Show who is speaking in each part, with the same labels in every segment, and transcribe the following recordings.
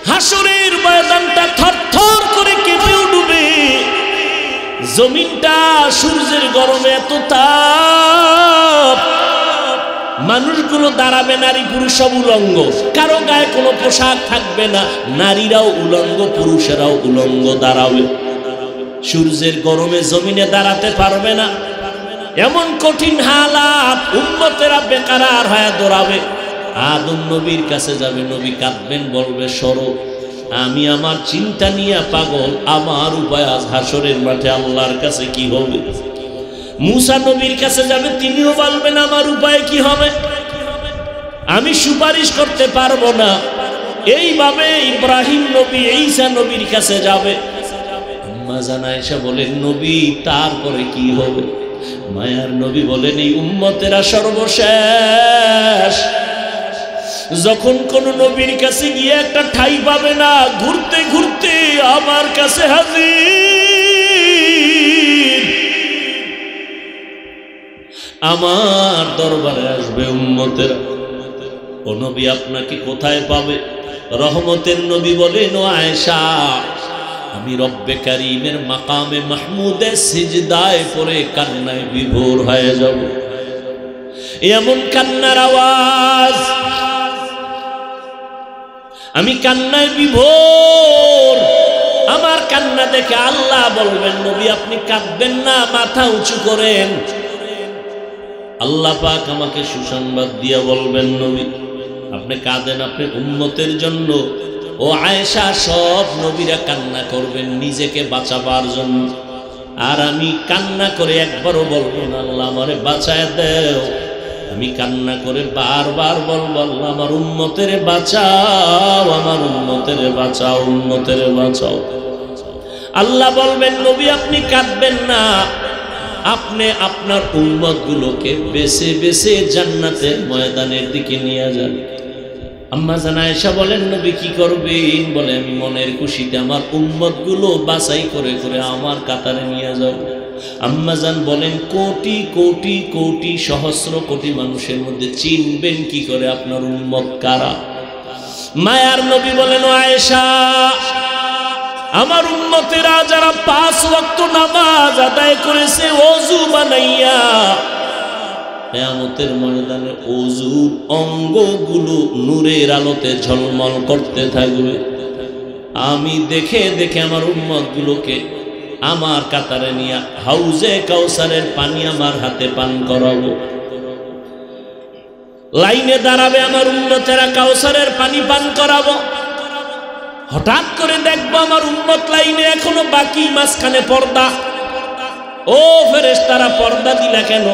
Speaker 1: হাসরের ময়দানটা থরথর করে কেঁপে উঠবে, জমিনটা সূর্যের গরমে এত তাপ, মানুষগুলো দাঁড়াবে, নারী পুরুষ সব উলঙ্গ, কারো গায়ে কোনো পোশাক থাকবে না, নারীরাও উলঙ্গ পুরুষেরাও উলঙ্গ দাঁড়াবে। সূর্যের গরমে জমিনে দাঁড়াতে পারবে না, এমন কঠিন হালাত, উম্মতেরা বেকারার হয়ে দৌড়াবে। আদম নবীর কাছে যাবে, নবী কাঁদবেন, বলবে সরো, আমি আমার চিন্তা নিয়ে পাগল, আমার উপায় আজ হাসরের মাঠে আল্লাহর কাছে কি হবে। মূসা নবীর কাছে যাবে, তিনিও বলবেন আমার উপায় কি হবে, আমি সুপারিশ করতে পারবো না। এইভাবে ইব্রাহিম নবী ঈসা নবীর কাছে যাবে। আম্মা জান আয়েশা বলেন, নবী তারপরে কি হবে? মায়ার নবী বলেন, এই উম্মতেরা সর্বশেষ, যখন কোন নবীর কাছে গিয়ে একটা ঠাই পাবে না, ঘুরতে ঘুরতে আমার কাছে হাজির, আমার দরবারে আসবে উম্মতেরা। ও নবী আপনাকে কোথায় পাবে? রহমতের নবী বলেন, ও আয়েশা, আমি রব্বে কারীমের মাকামে মাহমুদে সিজদায় পড়ে কান্নায় বিভোর হয়ে যাব। এমন কান্নার আওয়াজ, আমি কান্নায় বিভোর। আমার কান্না দেখে আল্লাহ বলবেন, নবী আপনি কাঁদবেন না, মাথা উঁচু করেন। আল্লাহ পাক আমাকে সুসংবাদ দিয়া বলবেন, নবী আপনি কাঁদেন আপনার উম্মতের জন্য। ও আয়েশা, সব নবীরা কান্না করবেন নিজেকে বাঁচাবার জন্য, আর আমি কান্না করে একবারও বলবো না আল্লাহ আমারে বাঁচায় দেও। আমি কান্না করে বারবার বলবো, আল্লাহ আমার উম্মতের বাঁচাও, আমার উম্মতের বাঁচাও, উম্মতের বাঁচাও। আল্লাহ বলবেন, নবী আপনি কাঁদবেন না, আপনি আপনার উম্মতগুলোকে বেছে বেছে জান্নাতের ময়দানের দিকে নিয়ে যান। আম্মা জান আয়েশা বলেন, নবী কি করবেন? বলে, আমি মনের খুশিতে আমার উম্মতগুলো বাছাই করে করে আমার কাতারে নিয়ে যাব। আম্মা জান বলেন, কোটি কোটি কোটি সহস্র কোটি মানুষের মধ্যে চিনবেন কি করে আপনার উম্মত কারা? মায়ার নবী বলেন, ও আয়েশা, আমার উম্মতেরা যারা 5 ওয়াক্ত নামাজ আদায় করেছে ওযু বানাইয়া, কিয়ামতের ময়দানে ওযুর অঙ্গগুলো নূরের আলোতে ঝলমল করতে থাকবে। আমি দেখে দেখে আমার উম্মতগুলোকে আমার কাতারে নিয়ে হাউজে কাউসারের পানি আমার হাতে পান করাবো। লাইনে দাঁড়াবে আমার উম্মতেরা, কাউসারের পানি পান করাবো। হঠাৎ করে দেখবো আমার উম্মত লাইনে এখনো বাকি, মাঝখানে পর্দা। ও ফেরেশতারা, পর্দা দিলা কেন?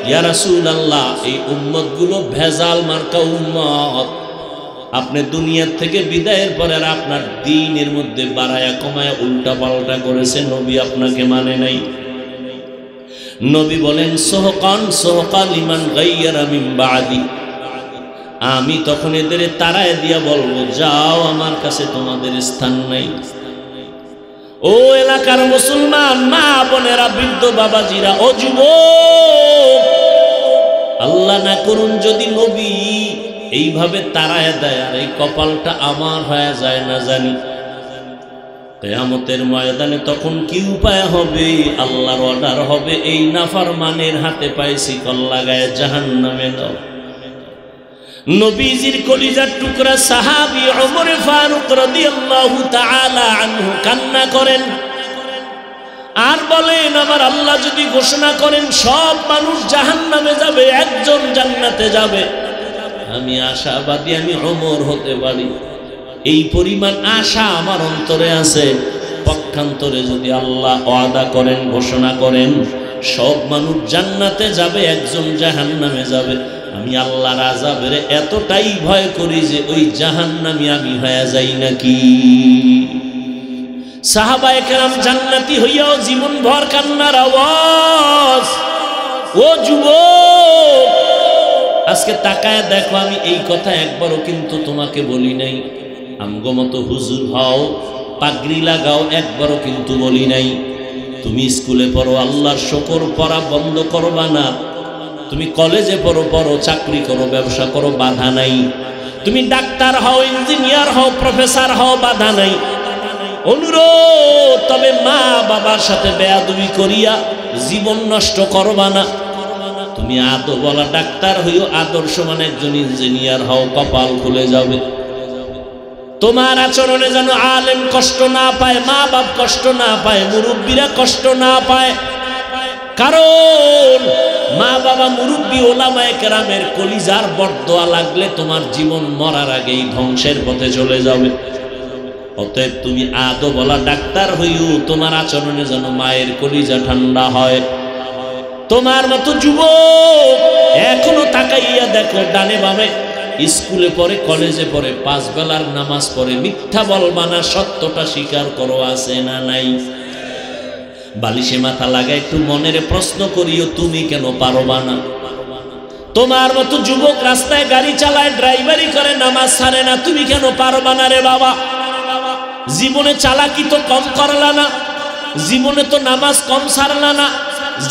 Speaker 1: ইয়া রাসূলুল্লাহ, এই উম্মতগুলো ভেজাল মার্কা উম্মত, আপনি দুনিয়ার থেকে বিদায়ের পরে আর আপনার দ্বীনের মধ্যে বাড়ায়া কমায়া উল্টা পাল্টা করেছে, নবী আপনাকে মানে নাই। নবী বলেন, সোহকান সোহকা লিমান গায়্যারা মিন বাদি। আমি তখন এদের তাড়ায় দিয়া বলবো, যাও, আমার কাছে তোমাদের স্থান নাই। ও এলাকার মুসলমান মা বোনেরা, বৃদ্ধ বাবাজিরা, ও যুবক, আল্লাহ না করুন যদি নবী এইভাবে তাড়ায় দেয় আর এই কপালটা আমার হয়ে যায় না জানি, কিয়ামতের ময়দানে তখন কি উপায় হবে? আল্লাহর অর্ডার হবে, এই নাফরমানের হাতে পাইছি কল লাগায় জাহান্নামে দাও। নবীজির কলিজার টুকরা সাহাবী ওমর ফারুক রাদিয়াল্লাহু তাআলা আনহু কান্না করেন আর বলেন, আমার আল্লাহ যদি ঘোষণা করেন সব মানুষ জাহান্নামে যাবে, একজন জান্নাতে যাবে, আমি আশাবাদী আমি ওমর হতে পারি। এই পরিমাণ আশা আমার অন্তরে আছে। পক্ষান্তরে যদি আল্লাহ ওয়াদা করেন, ঘোষণা করেন সব মানুষ জান্নাতে যাবে, একজন জাহান্নামে যাবে, আমি আল্লাহর আযাবের এতটাই ভয় করি যে ওই জাহান্নামী আমি হয়ে যাই নাকি। সাহাবায়ে কেরাম জান্নাতি হইয়াও জীবন ভর কান্নার আওয়াজ। ও যুবক, আজকে তাকায় দেখো, আমি এই কথা একবারও কিন্তু তোমাকে বলি নাই। আমগো মতো হুজুর হও, পাগড়ি লাগাও, একবারও কিন্তু বলি নাই। তুমি স্কুলে পড়ো, আল্লাহর শুকর পড়া বন্ধ করবা না। তুমি কলেজে পড়ো, চাকরি করো, ব্যবসা করো, বাধা নাই। তুমি ডাক্তার হও, ইঞ্জিনিয়ার হও, প্রফেসর হও, বাধা নাই। অনুরোধ, তবে মা বাবার সাথে বেয়াদবি করিয়া জীবন নষ্ট করবা না। তুমি আদব বলা ডাক্তার হইও, আদর্শমান একজন ইঞ্জিনিয়ার হও, কপাল খুলে যাবে। তোমার আচরণে যেন আলেম কষ্ট না পায়, মা বাপ কষ্ট না পায়, মুরব্বীরা কষ্ট না পায়। কারণ মা বাবা, মুরব্বী, ওলামায়ে কেরামের কলিজার বরদোয়া লাগলে তোমার জীবন মরার আগেই ধ্বংসের পথে চলে যাবে। অতএব তুমি আদব বলা ডাক্তার হইও, তোমার আচরণে যেন মায়ের কলিজা ঠান্ডা হয়। তোমার মতো যুবক এখনো তাকাইয়া দেখো ডানে বামে, স্কুলে পড়ে, কলেজে পড়ে, 5 বেলার নামাজ পড়ে, মিথ্যা বলবা না, সত্যটা স্বীকার করো, আছে না নাই? বালিশে মাথা লাগায় একটু মনের প্রশ্ন করিও, তুমি কেন পারবা না? তোমার মতো যুবক রাস্তায় গাড়ি চালায়, ড্রাইভারি করে, নামাজ ছাড়ে না, তুমি কেন পারবা না রে বাবা? জীবনে চালাকি তো কম করলা না, জীবনে তো নামাজ কম ছাড়লা না,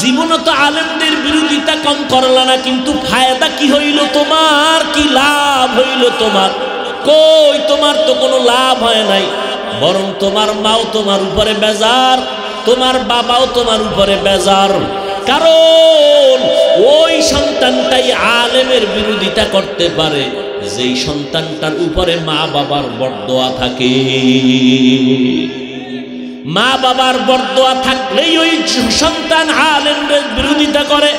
Speaker 1: জীবনে তো আলেমদের বিরোধিতা কম করলা না, কিন্তু ফায়দা কি হইল তোমার? কি লাভ হইল তোমার? কই, তোমার তো কোনো লাভ হয় নাই, বরং তোমার মাও তোমার উপরে বেজার, তোমার বাবাও তোমার উপরে বেজার। কারণ ওই সন্তানটাই আলেমের বিরোধিতা করতে পারে যেই সন্তানটার উপরে মা বাবার বরদোয়া থাকে। মা বাবার বরদোয়া থাকলেই ওই সন্তান আলেমের বিরোধিতা করে,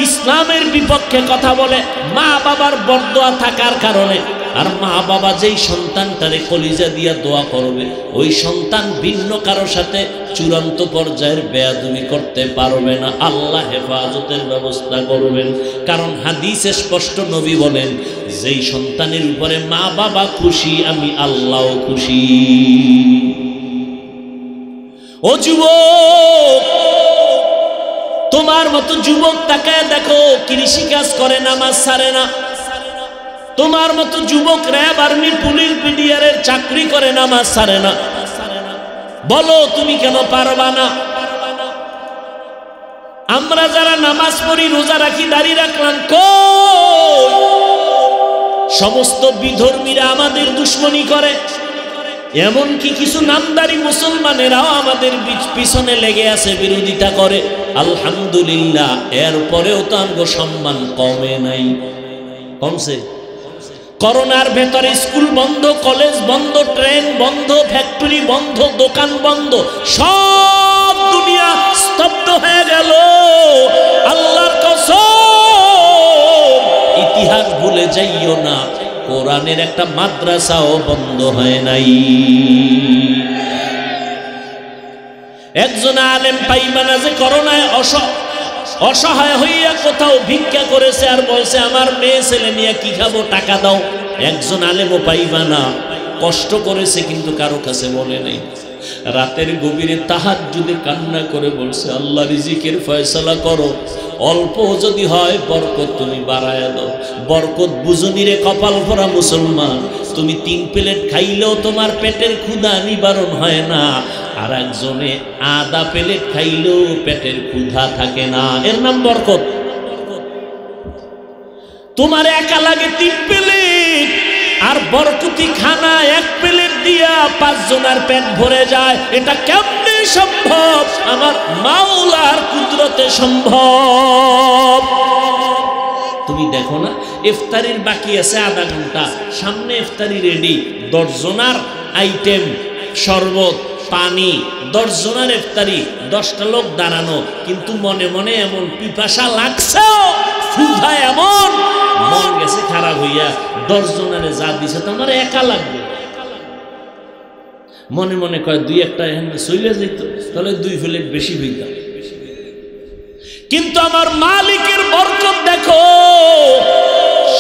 Speaker 1: ইসলামের বিপক্ষে কথা বলে, মা বাবার বরদোয়া থাকার কারণে। আর মা বাবা যেই সন্তানটারে কলিজা দিয়া দোয়া করবে, ওই সন্তান ভিন্ন কারো সাথে চূড়ান্ত পর্যায়ের বেয়াদবি করতে পারবে না। আল্লাহ হেফাজতের ব্যবস্থা করবেন। কারণ হাদিসে স্পষ্ট নবী বলেন, যেই সন্তানের উপরে মা বাবা খুশি, আমি আল্লাহও খুশি। ও যুবক, তোমার মতো যুবক তাকায় দেখো, কৃষি কাজ করে, নামাজ ছাড়ে না। তোমার মতো যুবক র্যাব, আর্মি, পুলিশ, বিডিআরের চাকরি করে, নামাজ ছাড়ে না। বলো তুমি কেন পারবা না? আমরা যারা নামাজ পড়ি, রোজা রাখি, দাড়ি রাখলাম, কই? সমস্ত বিধর্মীরা আমাদের দুশ্মনী করে, এমনকি কিছু নামদারি মুসলমানেরাও আমাদের পিছনে লেগে আছে, বিরোধিতা করে। আলহামদুলিল্লাহ, এরপরেও তো আমগো সম্মান কমে নাই, কমছে। করোনার ভেতরে স্কুল বন্ধ, কলেজ বন্ধ, ট্রেন বন্ধ, ফ্যাক্টরি বন্ধ, দোকান বন্ধ, সব দুনিয়া স্তব্ধ হয়ে গেল। আল্লাহর কসম, ইতিহাস ভুলে যাইও না, কোরআনের একটা মাদ্রাসাও বন্ধ হয় নাই। একজন আলেম পাইবা না যে করোনায় অসহায় হইয়া কোথাও ভিক্ষা করেছে আর বলছে আমার মেয়ে ছেলে নিয়ে কি খাবো, টাকা দাও। একজন আলেমও পাইবা না কষ্ট করেছে কিন্তু কারো কাছে বলে নাই। রাতের গভীরে তাহাজ্জুদে কান্না করে বলছে, আল্লাহ রিজিকের ফয়সালা করো, অল্প যদি হয় বরকত তুমি বাড়ায়া দাও। বরকত বুঝুনি রে কপাল ভরা মুসলমান, তুমি 3 প্লেট খাইলেও তোমার পেটের ক্ষুধা নিবারণ হয় না, আর একজনে আধা প্লেট খাইলেও পেটের ক্ষুধা থাকে না, এর নাম বরকত। তোমার একা লাগে 3 প্লেট, আর বরকতি খানা 1 প্লেট দিয়া 5 জনের পেট ভরে যায়। এটা কেমনে সম্ভব? আমার মাওলার কুদরতে সম্ভব। তুমি দেখো না, ইফতারির বাকি আছে আধা ঘন্টা, সামনে ইফতারি রেডি, 10 জনের আইটেম, শরবত, পানি, 10 জনের ইফতারি, 10টা লোক দাঁড়ানো, কিন্তু মনে মনে এমন পিপাসা লাগছে, ক্ষুধা এমন, মন গেছে খারাপ হইয়া 10 জনের যা দিছে তো আমার একা লাগবে। মনে মনে কয় 2-1টা চলে যেত, তাহলে 2 প্লেট বেশি হইতাম। কিন্তু আমার মালিকের বরকত দেখো,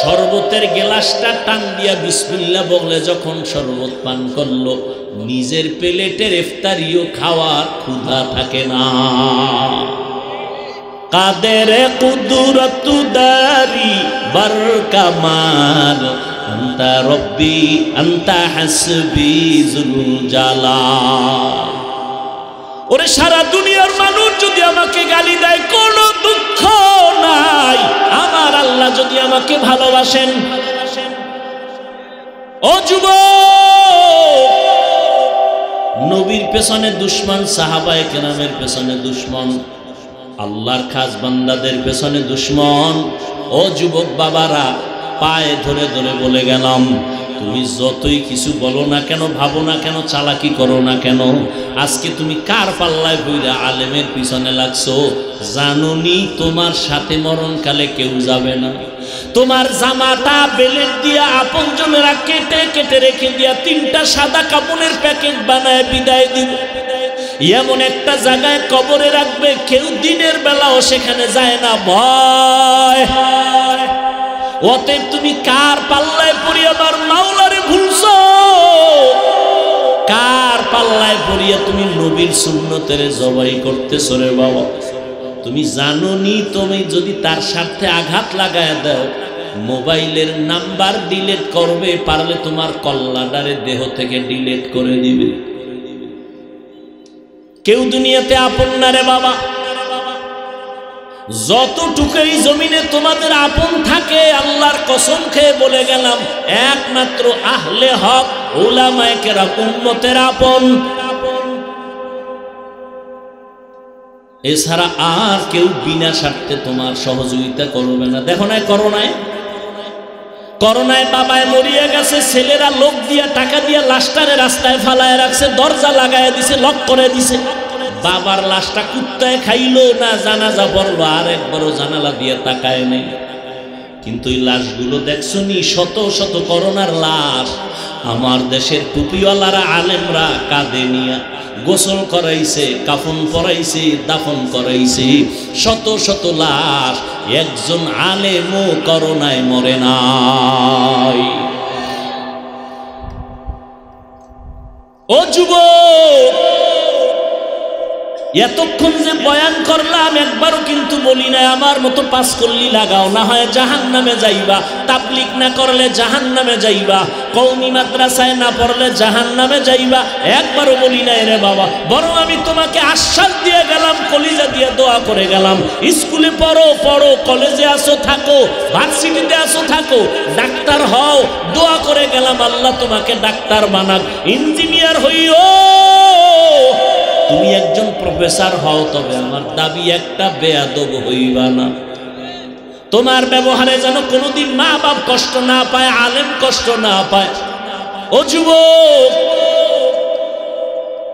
Speaker 1: শরবতের গ্লাসটা টান দিয়া বিসমিল্লাহ বলে যখন শরবত পান করলো, নিজের প্লেটের ইফতারিও খাওয়ার ক্ষুধা থাকে না। কাদের কুদরত দারি বার কামাল, আনতা রব্বি আনতা হাসবি জুল জালাল। ওরে সারা দুনিয়ার মানুষ যদি আমাকে গালি দেয় কোনো দুঃখ নাই, আমার আল্লাহ যদি আমাকে ভালোবাসেন, ও যুবক, নবীর পেছনে দুশমন, সাহাবায়ে কেরামের পেছনে দুশমন, আল্লাহর খাস বান্দাদের পেছনে দুশমন। ও যুবক বাবারা, পায়ে ধরে ধরে বলে গেলাম, তুমি যতই কিছু বলো না কেন, ভাবো না কেন, চালাকি করো না কেন, আজকে তুমি কার পাল্লায় বইরা আলেমের পিছনে লাগছো? জানোনি তোমার সাথে মরণকালে কেউ যাবে না। তোমার জামাটা বেলেট দিয়া আপনজনেরা কেটে কেটে রেখে দিয়া 3টা সাদা কাপড়ের প্যাকেট বানায় বিদায় দিবে। এমন একটা জায়গায় কবরে রাখবে, কেউ দিনের বেলাও সেখানে যায় না, ভয়। অতএব তুমি কার পাল্লায় পড়ি আমার মাওলারে ভুলছো? কার পাল্লায় পড়িয়া তুমি নবীর সুন্নতের জবাই করতেছো রে বাবা? তুমি জানোনি তুমি যদি তার সাথে আঘাত লাগায় দাও, মোবাইলের নাম্বার ডিলিট করবে, পারলে তোমার কল্লাডারে দেহ থেকে ডিলিট করে দিবে। কেউ দুনিয়াতে আপন না রে বাবা। যতটুকু এই জমিনে তোমাদের আপন থাকে, আল্লাহর কসম খেয়ে বলে গেলাম, একমাত্র আহলে হক উলামায়ে কেরাম উম্মতের আপন। এছাড়া আর কেউ বিনা স্বার্থে তোমার সহযোগিতা করবে না। দেখো না করোনায় বাবায় মরিয়া গেছে, ছেলেরা লোক দিয়া টাকা দিয়া লাশটারে রাস্তায় ফালায় রাখছে, দরজা লাগায় দিছে, লক করে দিছে। বাবার লাশটা কুত্তায় খাইলো না, জানাজা পড়লো, আর একবারও জানালা দিয়ে তাকায় নেই। কিন্তু এই লাশগুলো দেখছো নি, শত শত করোনার লাশ। আমার দেশের টুপিওয়ালারা আলেমরা কাঁধে নিয়া গোসল করাইছে, কাফন পরাইছে, দাফন করাইছে, শত শত লাশ। একজন আলেমও করোনায় মরে নাই। ও যুবক, এতক্ষণ যে বয়ান করলাম, একবারও কিন্তু বলি না আমার মতো পাস করলি লাগাও, না হয় জাহান্নামে যাইবা, তাবলীগ না করলে জাহান্নামে যাইবা, কওমি মাদ্রাসায় না পড়লে জাহান্নামে যাইবা, একবারও বলি নাই রে বাবা। বরং আমি তোমাকে আশ্বাস দিয়ে গেলাম, কলিজা দিয়ে দোয়া করে গেলাম, স্কুলে পড়ো, কলেজে আসো থাকো, ভার্সিটিতে আসো থাকো, ডাক্তার হও, দোয়া করে গেলাম আল্লাহ তোমাকে ডাক্তার বানাক, ইঞ্জিনিয়ার হইও, তুমি একজন প্রফেসর হও, তবে আমার দাবি একটা, বেয়াদব হইবা না। তোমার ব্যবহারে যেন কোনোদিন মা বাপ কষ্ট না পায়, আলেম কষ্ট না পায়। ও যুবক,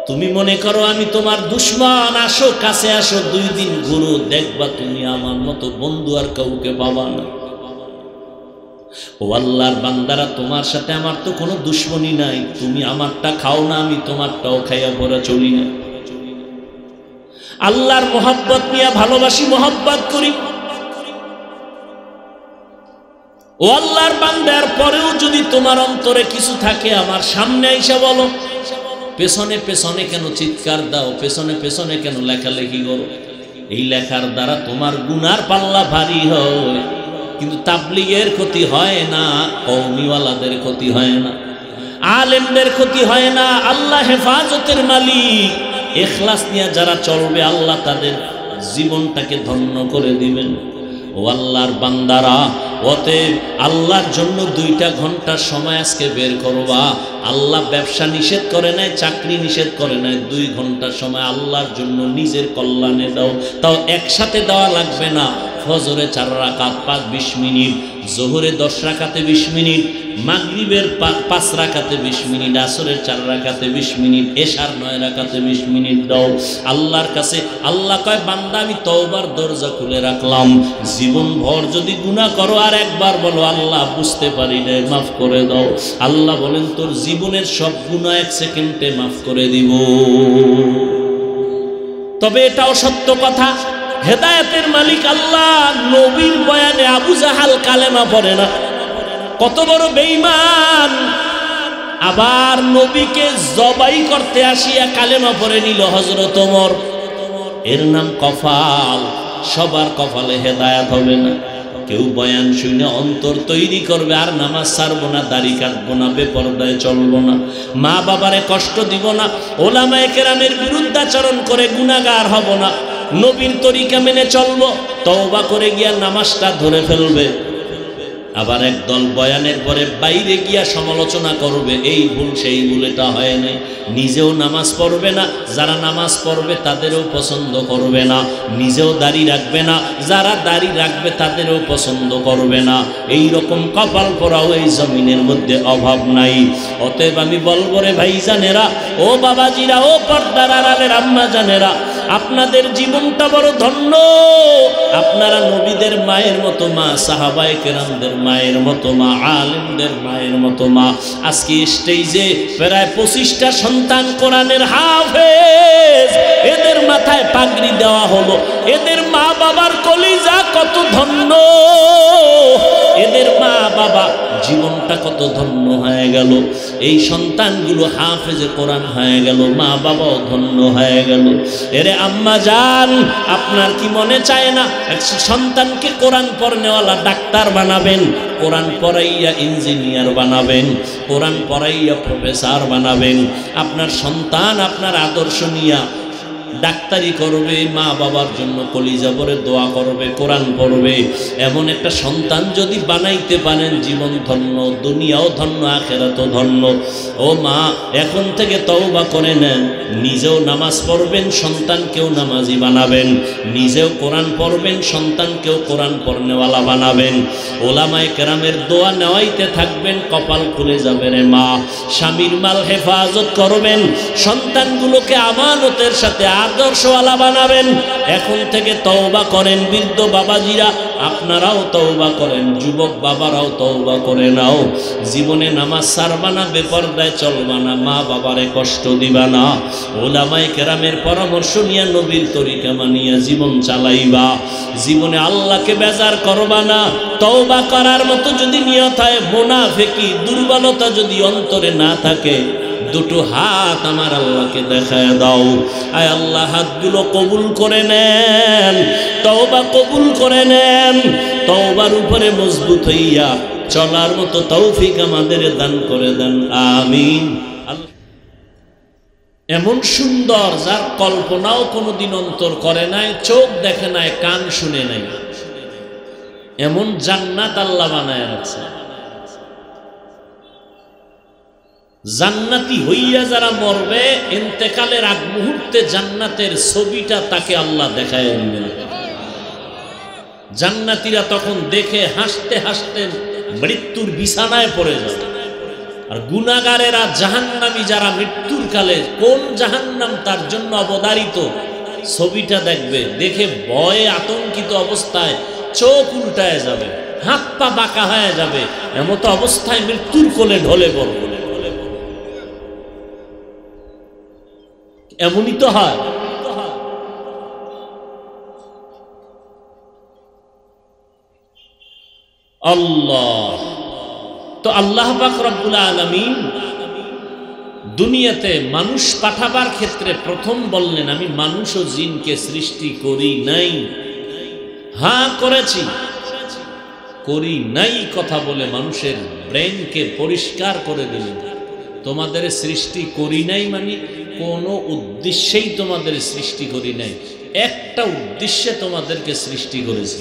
Speaker 1: তুমি মনে করো আমি তোমার দুশমন, আসো কাছে আসো, 2 দিন ঘুরো, দেখবা তুমি আমার মতো বন্ধু আর কাউকে পাবা না। ও আল্লাহর বান্দারা, তোমার সাথে আমার তো কোনো দুশমনি নাই, তুমি আমারটা খাও না, আমি তোমারটাও খাইয়া পড়া চলি না। আল্লাহর মোহাব্বত নিয়ে ভালোবাসি, মোহাব্বত করি। ও আল্লাহর বান্দার পরেও যদি তোমার অন্তরে কিছু থাকে, আমার সামনে আইসা বলো। পেছনে পেছনে কেন চিৎকার দাও, পেছনে পেছনে কেন লেখালেখি করো? এই লেখার দ্বারা তোমার গুনার পাল্লা ভারী হয়, কিন্তু তাবলীগের ক্ষতি হয় না, কওমিওয়ালাদের ক্ষতি হয় না, আলেমদের ক্ষতি হয় না। আল্লাহ হেফাজতের মালিক। ইখলাস নিয়ে যারা চলবে, আল্লাহ তাদের জীবনটাকে ধন্য করে দিবেন। ও আল্লাহর বান্দারা, অতএব আল্লাহর জন্য 2টা ঘন্টার সময় আজকে বের করবা। আল্লাহ ব্যবসা নিষেধ করে নাই, চাকরি নিষেধ করে নাই, 2 ঘন্টার সময় আল্লাহর জন্য নিজের কল্যাণে দাও। তাও একসাথে দেওয়া লাগবে না। ফজরে 4 রাকাত 5-20 মিনিট, জোহরে 10 রাকাতে 20 মিনিট, মাগরিবের 5 রাকাতে 20 মিনিট, আসরের 4 রাকাতে 20 মিনিট, এশার 9 রাকাতে 20 মিনিট দাও আল্লাহর কাছে। আল্লাহ কয়, বান্দা আমি তওবার দরজা খুলে রাখলাম, জীবন ভর যদি গুনাহ করো আর একবার বলো আল্লাহ বুঝতে পারি না, মাফ করে দাও, আল্লাহ বলেন তোর জীবনের সব গুনাহ 1 সেকেন্ডে মাফ করে দিব। তবে এটাও সত্য কথা, হেদায়েতের মালিক আল্লাহ। নবীর বয়ানে আবু জাহাল কালেমা পড়ে না, কত বড় বেঈমান। আবার নবীকে জবাই করতে আসিয়া কালেমা পড়ে নিল হযরত ওমর। এর নাম কপাল। সবার কপালে হেদায়েত হবে না। কেউ বয়ান শুনে অন্তর তৈরি করবে, আর নামাজ ছাড়বো না, দাড়ি কাটবো না, বেপরদায় চলবো না, মা বাবারে কষ্ট দিব না, ওলামায়ে কেরামের বিরুদ্ধাচরণ করে গুনাহগার হব না, নবীর তরিকা মেনে চলবো, তওবা করে গিয়া নামাজটা ধরে ফেলবে। আবার একদল বয়ানের পরে বাইরে গিয়া সমালোচনা করবে, এই ভুল সেই ভুল, এটা হয় নাই। নিজেও নামাজ পড়বে না, যারা নামাজ পড়বে তাদেরও পছন্দ করবে না, নিজেও দাড়ি রাখবে না, যারা দাড়ি রাখবে তাদেরও পছন্দ করবে না। এই রকম কপাল পোড়াও এই জমিনের মধ্যে অভাব নাই। অতএব আমি বলবো রে ভাইজানেরা, ও বাবাজিরা, ও পর্দার আড়ালের আম্মা জানেরা, আপনাদের জীবনটা বড় ধন্য। আপনারা নবীদের মায়ের মতো মা, সাহাবায়ে কেরামদের মায়ের মতো মা, আলেমদের মায়ের মতো মা। আজকে স্টেজে প্রায় 25টা সন্তান কোরআনের হাফেজ, এদের মাথায় পাগড়ি দেওয়া হলো। এদের মা বাবার কলিজা কত ধন্য, এদের মা বাবা জীবনটা কত ধন্য হয়ে গেল। এই সন্তানগুলো হাফেজে কোরআন হয়ে গেল, মা বাবাও ধন্য হয়ে গেল। এরে আম্মা জান, আপনার কি মনে চায় না সন্তানকে কোরআন পড়নেওয়ালা ডাক্তার বানাবেন, কোরআন পড়াইয়া ইঞ্জিনিয়ার বানাবেন, কোরআন পড়াইয়া প্রফেসর বানাবেন? আপনার সন্তান আপনার আদর্শ নিয়া ডাক্তারি করবে, মা বাবার জন্য কলিজা ভরে দোয়া করবে, কোরআন পড়বে। এমন একটা সন্তান যদি বানাইতে পারেন, জীবন ধন্য, দুনিয়াও ধন্য, আখিরাতও ধন্য। ও মা, এখন থেকে তওবা করে নেন, নিজেও নামাজ পড়বেন, সন্তানকেও নামাজি বানাবেন, নিজেও কোরআন পড়বেন, সন্তানকেও কোরআন পড়নেওয়ালা বানাবেন। ওলামায়ে কেরামের দোয়া নেওয়াইতে থাকবেন, কপাল খুলে যাবে রে মা। স্বামীর মাল হেফাজত করবেন, সন্তানগুলোকে আমানতের সাথে আদর্শওয়ালা বানাবেন। এখন থেকে তওবা করেন। বৃদ্ধ বাবাজিরা আপনারাও তওবা করেন, যুবক বাবারাও তওবা করে নাও। জীবনে নামাজ ছাড়বা না, বেপরদায় চলবা না, মা বাবারে কষ্ট দিবা না। ওলামায়ে কেরামের পরামর্শ নিয়ে নবীর তরিকা মানিয়া জীবন চালাইবা। জীবনে আল্লাহকে বেজার করবা না। তওবা করার মতো যদি নিয়ত হয়, মুনাফিকি দুর্বলতা যদি অন্তরে না থাকে, দুটো হাত আমার আল্লাহকে দেখায় দাও। আয় আল্লাহ, হাতগুলো কবুল করে নেন, তওবা কবুল করে নেন। তওবার উপরে মজবুত হইয়া চলার মতো তৌফিক আমাদের দান করে দেন, আমিন। এমন সুন্দর, যার কল্পনাও কোনোদিন অন্তর করে নাই, চোখ দেখে নাই, কান শুনে নাই, এমন জান্নাত আল্লাহ বানায় রাখছে। জান্নাতি হইয়া যারা মরবে, ইন্তেকালের আগ মুহূর্তে জান্নাতের ছবিটা তাকে আল্লাহ দেখায় দিবেন। জান্নাতীরা তখন দেখে হাসতে হাসতে মৃত্যুর বিছানায় পড়ে যাবে। আর গুনাহগারেরা, জাহান্নামী যারা মৃত্যুর কালে কোন জাহান্নাম তার জন্য অবধারিত, ছবিটা দেখবে, দেখে ভয়ে আতঙ্কিত অবস্থায় চোখ উল্টায় যাবে, হাত পা বাঁকা হয়ে যাবে, এমত অবস্থায় মৃত্যুর কোলে ঢলে পড়বে। এমনই তো হয়। আল্লাহ তো আল্লাহ পাক রব্বুল আলামিন দুনিয়াতে মানুষ পাঠাবার ক্ষেত্রে প্রথম বললেন, আমি মানুষ ও জিনকে সৃষ্টি করি নাই। হ্যাঁ করেছি, করি নাই কথা বলে মানুষের ব্রেনকে পরিষ্কার করে দিলেন। তোমাদের সৃষ্টি করি নাই মানে কোনো উদ্দেশ্যেই তোমাদের সৃষ্টি করি নাই, একটা উদ্দেশ্যে তোমাদেরকে সৃষ্টি করেছি,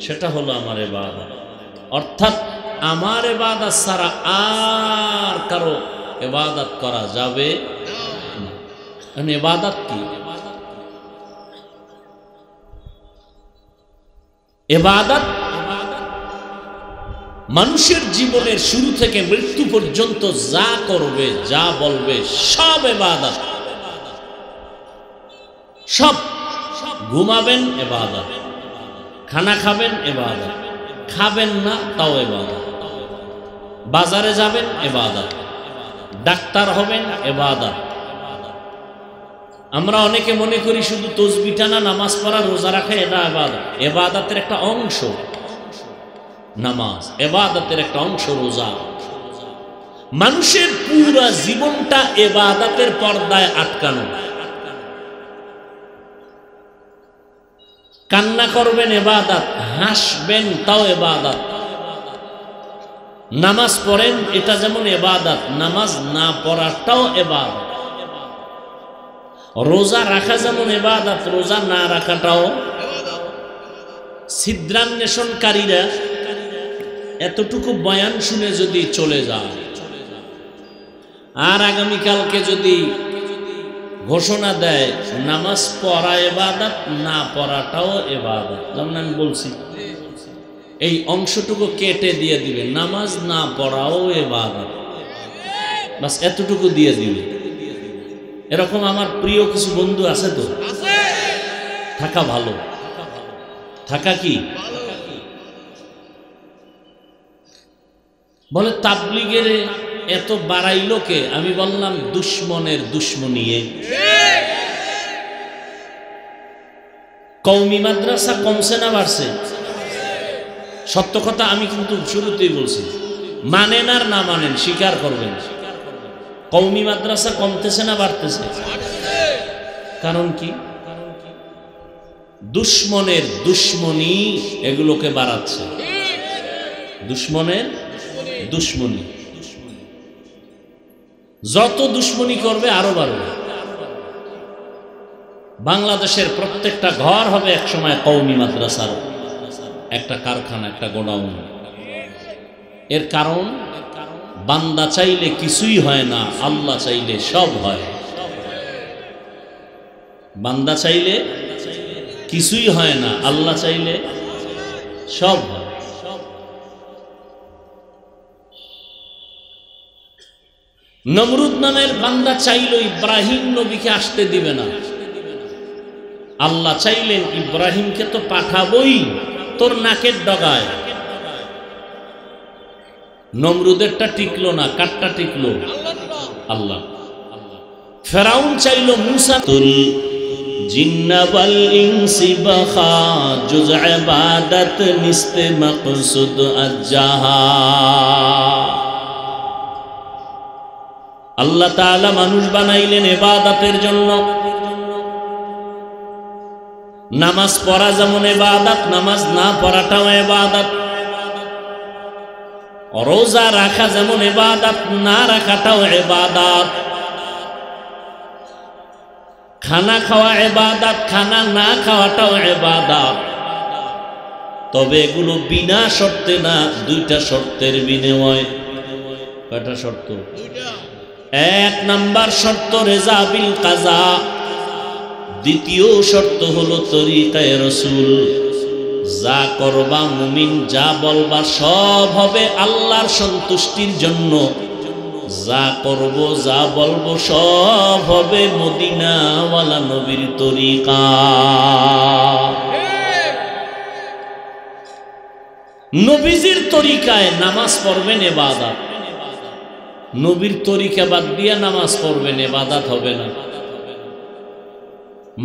Speaker 1: সেটা হলো আমার ইবাদত। অর্থাৎ আমার ইবাদত ছাড়া আর কারো ইবাদত করা যাবে না। ইবাদত কি? ইবাদত মানুষের জীবনের শুরু থেকে মৃত্যু পর্যন্ত যা করবে, যা বলবে, সব ইবাদত। সব। ঘুমাবেন ইবাদত, খানা খাবেন ইবাদত, খাবেন না তাও ইবাদত, বাজারে যাবেন ইবাদত, ডাক্তার হবেন ইবাদত। আমরা অনেকে মনে করি শুধু তাসবিহ টানা, নামাজ পড়া, রোজা রাখা এটা ইবাদত। ইবাদতের একটা অংশ নামাজ, ইবাদতের একটা অংশ রোজা। মানুষের পুরো জীবনটা ইবাদতের পর্দায় আটকানো। কান্না করবেন ইবাদত, হাসবেন তাও ইবাদত। নামাজ পড়েন, এটা যেমন ইবাদত, নামাজ না পড়াটাও ইবাদত। রোজা রাখা যেমন ইবাদত, রোজা না রাখাটাও। ছিদ্রান্বেষণকারীরা এতটুকু বয়ান শুনে যদি চলে যায়, আর আগামীকালকে যদি ঘোষণা দেয় নামাজ পড়া ইবাদত, না পড়াটাও ইবাদত, যেমন আমি বলছি এই অংশটুকু কেটে দিয়ে দিবে, নামাজ না পড়াও ইবাদত, বাস এতটুকু দিয়ে দিবে। এরকম আমার প্রিয় কিছু বন্ধু আছে তো, থাকা ভালো, থাকা কি বলে তাবলীগের এত বাড়াইলো কে? আমি বললাম দুশ্মনের দুশ্মনিয়ে। কওমি মাদ্রাসা কমছে না বাড়ছে? সত্য কথা আমি কিন্তু শুরুতেই বলছি, মানেন আর না মানেন স্বীকার করবেন, কওমি মাদ্রাসা কমতেছে না বাড়তেছে? কারণ কি? দুশ্মনের দুশ্মনী এগুলোকে বাড়াচ্ছে, দুশ্মনের দুশ্মনী। যত দুশ্মনী করবে আরো বাড়বে। বাংলাদেশের প্রত্যেকটা ঘর হবে একসময় কওমি মাদ্রাসার একটা কারখানা, একটা গোডাউন। এর কারণ বান্দা চাইলে কিছুই হয় না, আল্লাহ চাইলে সব হয়। বান্দা চাইলে কিছুই হয় না, আল্লাহ চাইলে সব হয়। নমরুদ নামের বান্দা চাইল ইব্রাহিম নবীকে আসতে দিবে না, আল্লাহ চাইলেন ইব্রাহিমকে তো পাঠাবই তোর নাকের ডগায়। নমরুদেরটা টিকলো না, কারটা টিকলো? আল্লাহ। ফেরাউন চাইল মুসা তুল জিন্না ওয়াল ইনসি বাখা জুজ ইবাদত নিস্তে মাকসুদ আজ্জাহা। আল্লাহ তাআলা মানুষ বানাইলেন ইবাদতের জন্য। নামাজ পড়া যেমন ইবাদত, নামাজ না পড়াটাও ইবাদত। রোজা রাখা যেমন ইবাদত, না রাখাটাও ইবাদত। খানা খাওয়া ইবাদত, খানা না খাওয়াটাও ইবাদত। তবে এগুলো বিনা শর্তে না, দুইটা শর্তের বিনিময়। কয়টা শর্ত? এক নাম্বার শর্ত রেজা বিল কাজা, দ্বিতীয় শর্ত হলো তরিকায়ে রাসূল। যা করবা মুমিন, যা বলবা সব হবে আল্লাহর সন্তুষ্টির জন্য। যা করব যা বলবো সব হবে মদিনাওয়ালা নবীর তরিকা। নবীজির তরিকায় নামাজ পড়বেন ইবাদত, নবীর তরিকা বাদ দিয়া নামাজ পড়বেন ইবাদত হবে না।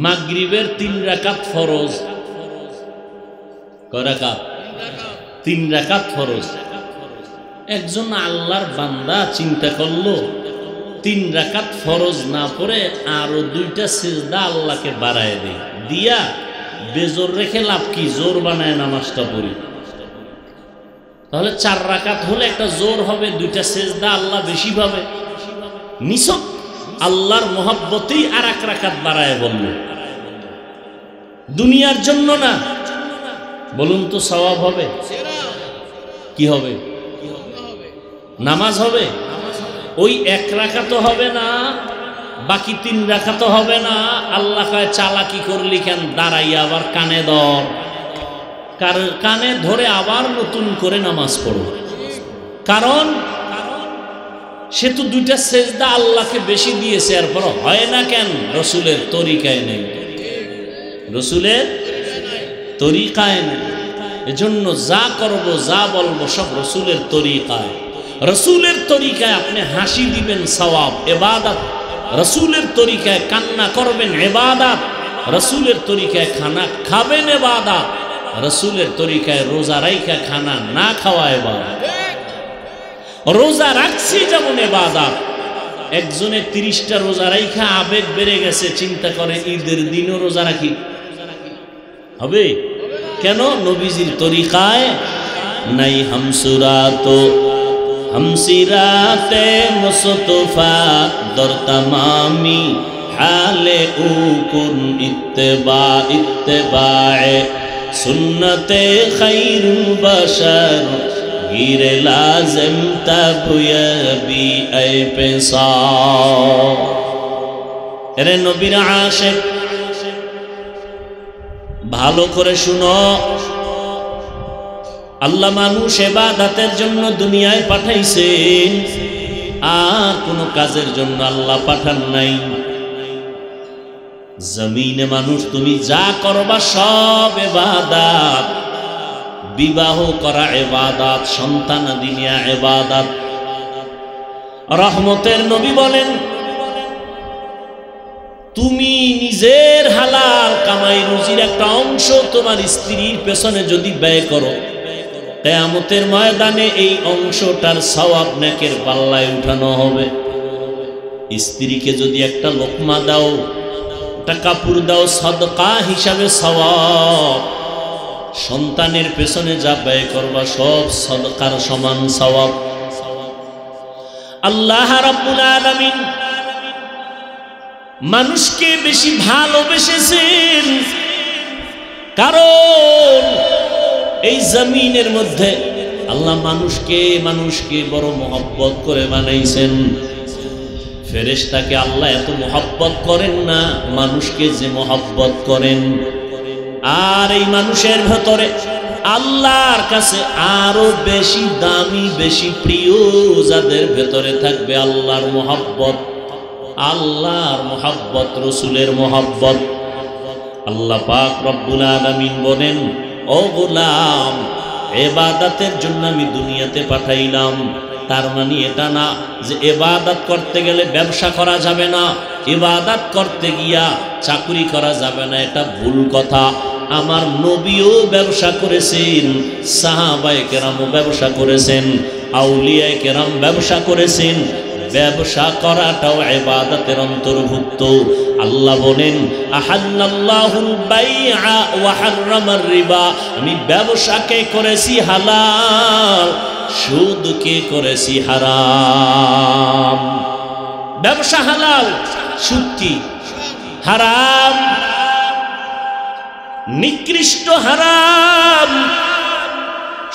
Speaker 1: মাগরিবের 3 রাকাত ফরজ। কয় রাকাত? 3 রাকাত ফরজ। একজন আল্লাহর বান্দা চিন্তা করলো 3 রাকাত ফরজ না পড়ে আরো 2টা সিজদা আল্লাহকে বাড়ায় দেই, দিয়া বেজোর রেখে লাভ কি? জোর বানায় নামাজটা পড়ি। তাহলে 4 রাকাত হলে একটা জোর হবে, 2টা সিজদা আল্লাহ বেশি পাবে। নিছক আল্লাহর মহব্বতেই আর 1 রাকাত বাড়ায় বলল, দুনিয়ার জন্য না। বলুন তো সওয়াব হবে? কি হবে? নামাজ হবে। ওই 1 রাকাত হবে না, বাকি 3 রাকাত হবে না। আল্লাহ কয় চালাকি করলি কেন? দাঁড়াইয়া আবার কানে ধর, কানে ধরে আবার নতুন করে নামাজ পড়ো। কারণ সে তো 2টা সেজদা আল্লাহকে বেশি দিয়েছে, এরপর হয় না কেন? রসুলের তরিকায় নেই, রসুলের তরিকায় নেই। এজন্য যা করব যা বলবো সব রসুলের তরিকায়। রসুলের তরিকায় আপনি হাসি দিবেন সওয়াব ইবাদত, রসুলের তরিকায় কান্না করবেন ইবাদত, রসুলের তরিকায় খানা খাবেন ইবাদত, রসুলের তরিকায় রোজা রাইখা খানা না খাওয়া ইবাদত। রোজা রাখছি যেমন ইবাদত। একজনে 30টা রোজা রাইখা আবেগ বেড়ে গেছে, চিন্তা করে ঈদের দিনও রোজা রাখি, হবে কেন? নবীজির তরিকায় নাই। হামসুরাতো হামসিরাতে মুস্তফা দর তামামি হালে উকুন ইত্তেবায়ে সুন্নতে খায়রুল বাশার گیر لازم طیبی ای پسار এরে নবীর আশিক ভালো করে শুনো আল্লাহ মানুষ ইবাদতের জন্য দুনিয়ায় পাঠাইছেন আর কোনো কাজের জন্য আল্লাহ পাঠান নাই জমিনে মানুষ তুমি যা করবা সব ইবাদত বিবাহ করা ইবাদত সন্তানাদি নেয়া ইবাদত রহমতের নবী বলেন তুমি নিজের হালাল কামাই রুজির একটা অংশ তোমার স্ত্রীর পেছনে যদি ব্যয় করো কিয়ামতের ময়দানে এই অংশটার সওয়াব নেকের পাল্লায় উঠানো হবে স্ত্রীকে যদি একটা লোকমা দাও একটা কাপড় দাও সাদকা হিসাবে সওয়াব সন্তানের পেছনে যা ব্যয় করবা সব সাদকার সমান সওয়াব আল্লাহ রাব্বুল আলামিন মানুষকে বেশি ভালোবেসেছেন কারণ এই জমিনের মধ্যে আল্লাহ মানুষকে বড় মহব্বত করে বানাইছেন ফেরেশতাকে আল্লাহ এত মহব্বত করেন না মানুষকে যে মহব্বত করেন আর এই মানুষের ভেতরে আল্লাহর কাছে আরো বেশি দামি বেশি প্রিয় যাদের ভেতরে থাকবে আল্লাহর মহব্বত রসুলের মহব্বত আল্লাহ পাক রব্বুল আলামিন বলেন ও গোলাম ইবাদতের জন্য আমি দুনিয়াতে পাঠাইলাম তার মানে এটা না যে ইবাদত করতে গেলে ব্যবসা করা যাবে না ইবাদত করতে গিয়া চাকরি করা যাবে না এটা ভুল কথা আমার নবীও ব্যবসা করেছেন সাহাবায়ে কেরামও ব্যবসা করেছেন আউলিয়ায়ে কেরাম ব্যবসা করেছেন ব্যবসা করাটাও ইবাদতের অন্তর্ভুক্ত আল্লাহ বলেন আহাল্লাল্লাহুল বাইআ ওয়া হাররামার রিবা আমি ব্যবসাকে করেছি হালাল সুদকে করেছি হারাম ব্যবসা হালাল সুদ কি হারাম নিকৃষ্ট হারাম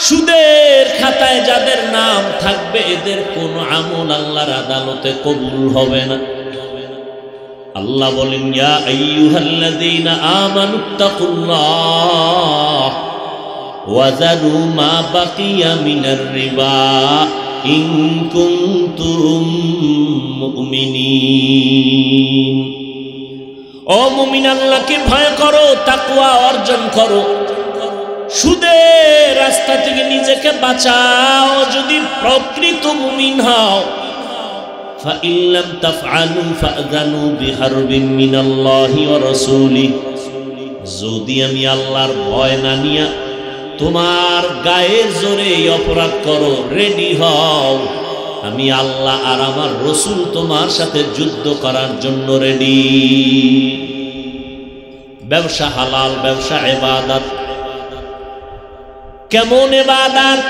Speaker 1: সুদের খাতায় যাদের নাম থাকবে এদের কোন আমল আল্লাহর আদালতে কবুল হবে না আল্লাহ বলেন ইয়া আইয়ুহাল্লাযীনা আমানুত্তাকুল্লাহ ওয়া যারু মা বাকিয়া মিনার রিবা ইন কুনতুম মুমিনিন ও মুমিন আল্লাহকে ভয় করো তাকওয়া অর্জন করো সুদের রাস্তা থেকে নিজেকে বাঁচাও যদি প্রকৃত মুমিন হও فإن لم تفعلوا فأذنوا بحرب من الله ورسوله যদি আমি আল্লাহর ভয় না নিয়া তোমার গায়ের জোরে অপরাধ করো রেডি হও আমি আল্লাহ আর আমার রাসূল তোমার সাথে যুদ্ধ করার জন্য রেডি ব্যবসা হালাল ব্যবসা ইবাদত কেমন ইবাদত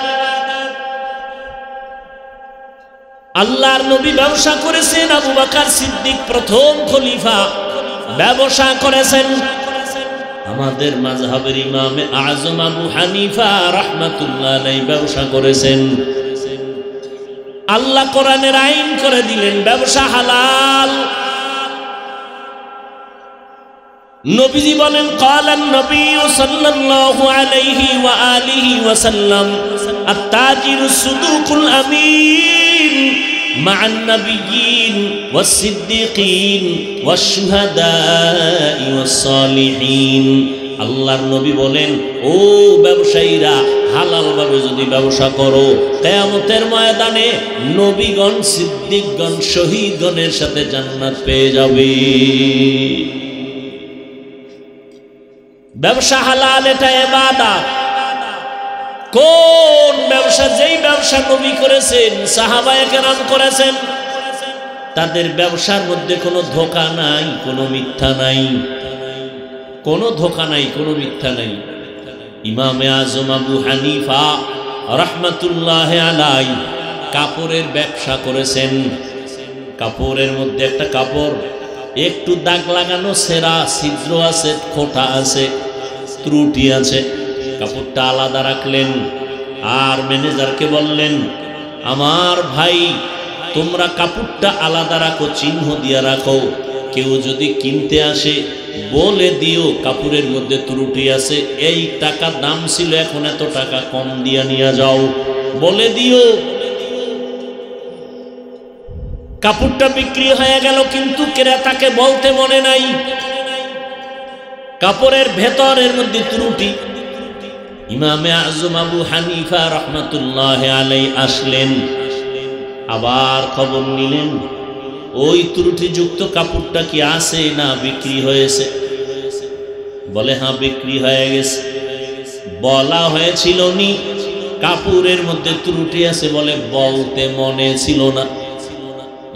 Speaker 1: আল্লাহর নবী ব্যবসা করেছেন আবু বকর সিদ্দিক প্রথম খলিফা ব্যবসা করেছেন আমাদের মাযহাবের ইমামে আযম আবু হানিফা রাহমাতুল্লাহ আলাইহি ব্যবসা করেছেন আল্লাহ কোরআনের আইন করে দিলেন ব্যবসা হালাল নবীজি বলেন ক্বালান নবী সাল্লাল্লাহু আলাইহি ওয়া আলিহি ওয়াসাল্লাম আত-তাজিরুস সুদুকুল আমিন মা'আন নাবিয়্যিন ওয়াস-সিদ্দীকিন ওয়াশ-শুহাদা'i ওয়াস-সালিহিন আল্লাহর নবী বলেন ও ব্যবসায়ীরা হালালভাবে যদি ব্যবসা করো কিয়ামতের ময়দানে নবীগণ সিদ্দিকগণ শহীদগণের সাথে জান্নাত পেয়ে যাবে ব্যবসা হালাল এটা ইবাদত কোন ব্যবসা যেই ব্যবসা নবী করেছেন সাহাবায়ে কেরাম করেছেন তাদের ব্যবসার মধ্যে কোনো ধোঁকা নাই কোনো মিথ্যা নাই কোনো ধোঁকা নাই কোনো মিথ্যা নাই ইমামে আযম আবু হানিফা রাহমাতুল্লাহ আলাইহি কাপড়ের ব্যবসা করেছেন কাপড়ের মধ্যে একটা কাপড় একটু দাগ লাগানো ছেঁড়া ছিদ্র আছে খোঁটা আছে ত্রুটি আছে কাপড়টা আলাদা রাখলেন আর ম্যানেজারকে বললেন, আমার ভাই তোমরা কাপড়টা আলাদা রাখো, চিহ্ন দিয়ে রাখো, কেউ যদি কিনতে আসে বলে দিও কাপড়ের মধ্যে ত্রুটি আছে, এই টাকা দাম ছিল এখন এত টাকা কম দিয়া নিয়ে যাও, বলে দিও। কাপড়টা বিক্রি হয়ে গেল, কিন্তু ক্রেতাকে বলতে মনে নাই কাপড়ের ভেতরের মধ্যে ত্রুটি। ইমামে আজম আবু হানিফা রহমাতুল্লাহ আলাইহি আসলেন, আবার খবর নিলেন ওই ত্রুটিযুক্ত কাপড়টা কি আছে না বিক্রি হয়েছে? বলে হ্যাঁ বিক্রি হয়ে গেছে। বলা হয়েছিল নি কাপড়ের মধ্যে ত্রুটি আছে? বলে বলতে মনে ছিল না।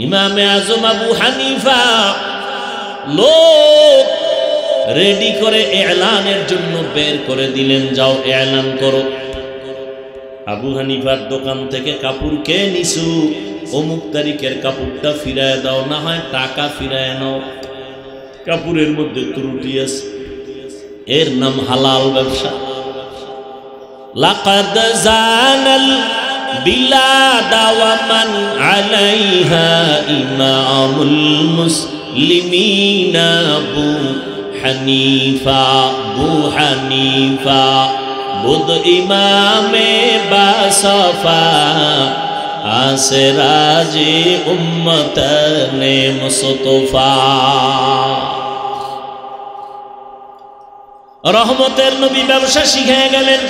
Speaker 1: ইমামে আজম আবু হানিফা লোক রেডি করে এলানের জন্য বের করে দিলেন, যাও এলান করো, আবু হানিফার দোকান থেকে কাপড় কে নিছু, অমুক তারিখের কাপড়টা ফিরায় দাও, না হয় টাকা ফিরায় নাও, কাপড়ের মধ্যে ত্রুটি আছে। এর নাম হালাল ব্যবসা। লাকাদ জানাল বিলাদা ওয়া মান আলাইহা ইমামুল মুসলিমিনা আবু হানিফা, আবু হানিফা বুদ ইমামে বাসফা আসরাজে উম্মতনে মুস্তফা। রহমতের নবী ব্যবসা শিখে গেলেন,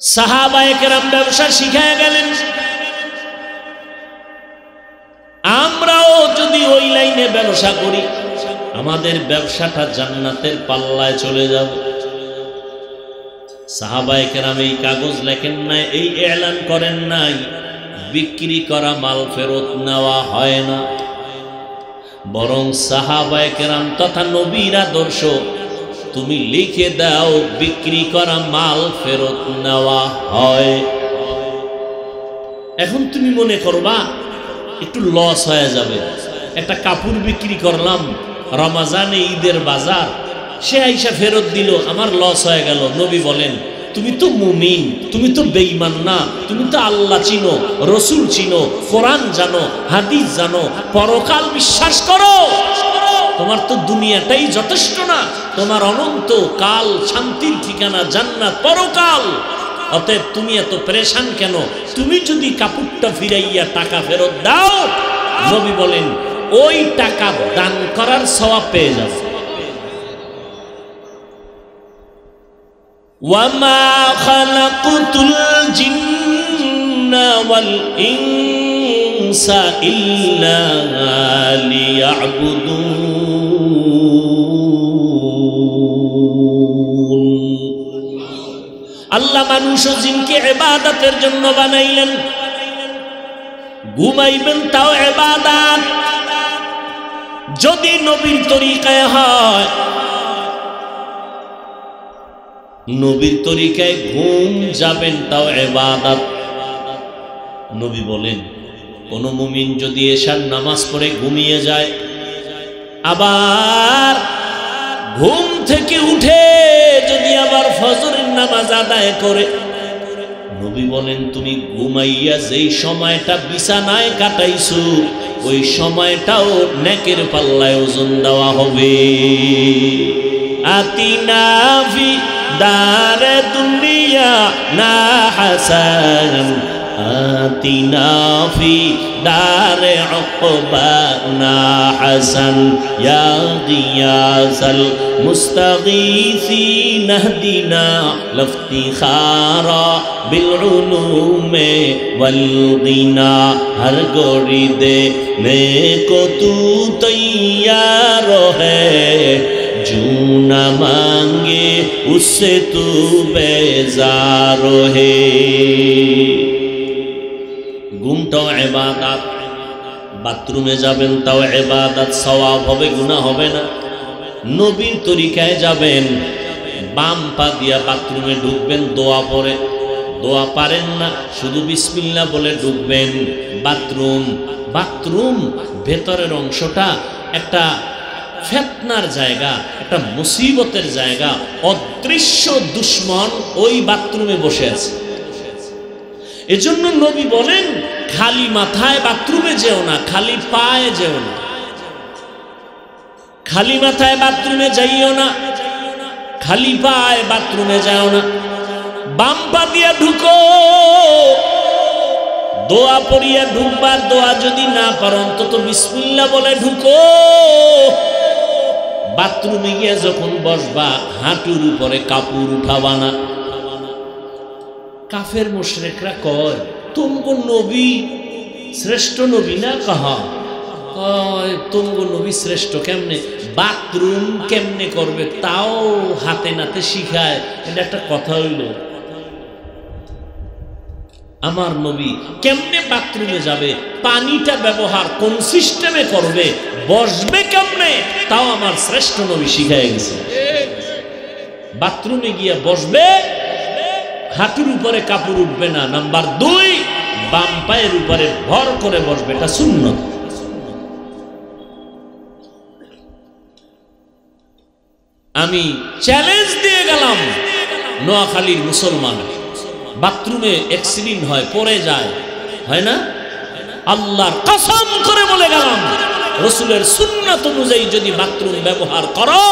Speaker 1: সাহাবায়ে কেরাম ব্যবসা শিখে গেলেন। আমরাও যদি ওই লাইনে ব্যবসা করি, আমাদের ব্যবসাটা জান্নাতের পাল্লায় চলে যাবে। সাহাবায়ে কেরাম এই কাগজ লেখেন নাই, এই এলান করেন নাই, বিক্রি করা মাল ফেরত নেওয়া হয় না, বরং সাহাবায়ে কেরাম তথা নবীর আদর্শ তুমি লিখে দাও বিক্রি করা মাল ফেরত নেওয়া হয়। এখন তুমি মনে করবা একটু লস হয়ে যাবে, একটা কাপড় বিক্রি করলাম রমজানে ঈদের বাজার, সে আইসা ফেরত দিল, আমার লস হয়ে গেল। নবী বলেন তুমি তো মুমিন, তুমি তো বেঈমান না, তুমি তো আল্লাহ চিনো, রসুল চিনো, কোরআন জানো, হাদিস জানো, পরকাল বিশ্বাস করো, তোমার তো দুনিয়াটাই যথেষ্ট না, তোমার অনন্ত কাল শান্তির ঠিকানা জান্নাত পরকাল, অতএব তুমি এত পরেশান কেন? তুমি যদি কাপড়টা ফিরাইয়া টাকা ফেরত দাও, নবী বলেন ওই টাকা দান করার সওয়াব পেয়ে যাবে। ওয়ামা খালাকুতুল জিন্না ওয়াল ইনসা ইল্লা লিয়াবুদুন। আল্লাহ মানুষ ও জিনকে ইবাদতের জন্য বানাইলেন, ঘুমাইবেন তাও ইবাদত। যদি নবীর তরিকায় হয়, নবীর তরিকায় ঘুম যাবেন তাও ইবাদত। নবী বলেন কোন মুমিন যদি এশার নামাজ পড়ে ঘুমিয়ে যায়, আবার ঘুম থেকে উঠে যদি আবার ফজরের নামাজ আদায় করে, নবী বলেন তুমি ঘুমাইয়া যেই সময়টা বিছানায় কাটাইছো ওই সময়টাও নেকের পাল্লায় ওজন দেওয়া হবে। আতিনা ফি দারে দুনিয়া না হাসান, আতিনা ফি দারে উকবা না হাসান, ইয়া গিয়াসাল মুস্তাগীসিন ইহদিনা লফতিখারা বিল উলুমে ওয়াল গিনা। হর গোরি দে নে কো তু তৈয়ার হ্যায়, জু না মাঙ্গে উসসে তু বেজার হে। ঘুমটাও ইবাদত, বাথরুমে যাবেন তাও ইবাদত, সওয়াব হবে, গুনাহ হবে না। নবীর তরিকায় যাবেন, বাম পা দিয়া বাথরুমে ঢুকবেন, দোয়া পড়ে, দোয়া পারেন না শুধু বিসমিল্লাহ বলে ঢুকবেন। বাথরুম ভেতরের অংশটা একটা ফিতনার জায়গা, একটা মুসিবতের জায়গা। অদৃশ্য দুশ্মন ওই বাথরুমে বসে আছে। এজন্য নবী বলেন, খালি মাথায় বাথরুমে যেও না, খালি পায়ে যেও না। খালি মাথায় বাথরুমে যাইও না, খালি পায়ে বাথরুমে যাও না। বাম পা দিয়া ঢুকো, দোয়া পড়িয়া ঢুকবার, দোয়া যদি না পারো অন্তত বিসমিল্লাহ বলে ঢুকো। বাথরুমে গিয়ে যখন বসবা হাঁটুর উপরে কাপড় উঠাবা না। কাফের মুশরিকরা কয়, তুমগো নবী শ্রেষ্ঠ নবী না? কাহা কয় তুমগো নবী শ্রেষ্ঠ কেমনে? বাথরুম কেমনে করবে তাও হাতে নাতে শিখায়। এটা একটা কথা হইল? আমার নবী কেমনে বাথরুমে যাবে, পানিটা ব্যবহার কোন সিস্টেমে করবে, বসবে কেমনে, তাও আমার শ্রেষ্ঠ নবী শিখায় গেছে। বাথরুমে গিয়া বসবে, হাঁটুর উপরে কাপড় উঠবে না। নাম্বার 2, বাম পায়ের উপরে ভর করে বসবে, এটা সুন্নত। আমি চ্যালেঞ্জ দিয়ে গেলাম, নোয়াখালীর মুসলমান বাথরুমে অ্যাক্সিডেন্ট হয়, পড়ে যায়, হয় না? আল্লাহর কসম করে বলে গেলাম, রাসূলের সুন্নাত অনুযায়ী যদি বাথরুম ব্যবহার করো,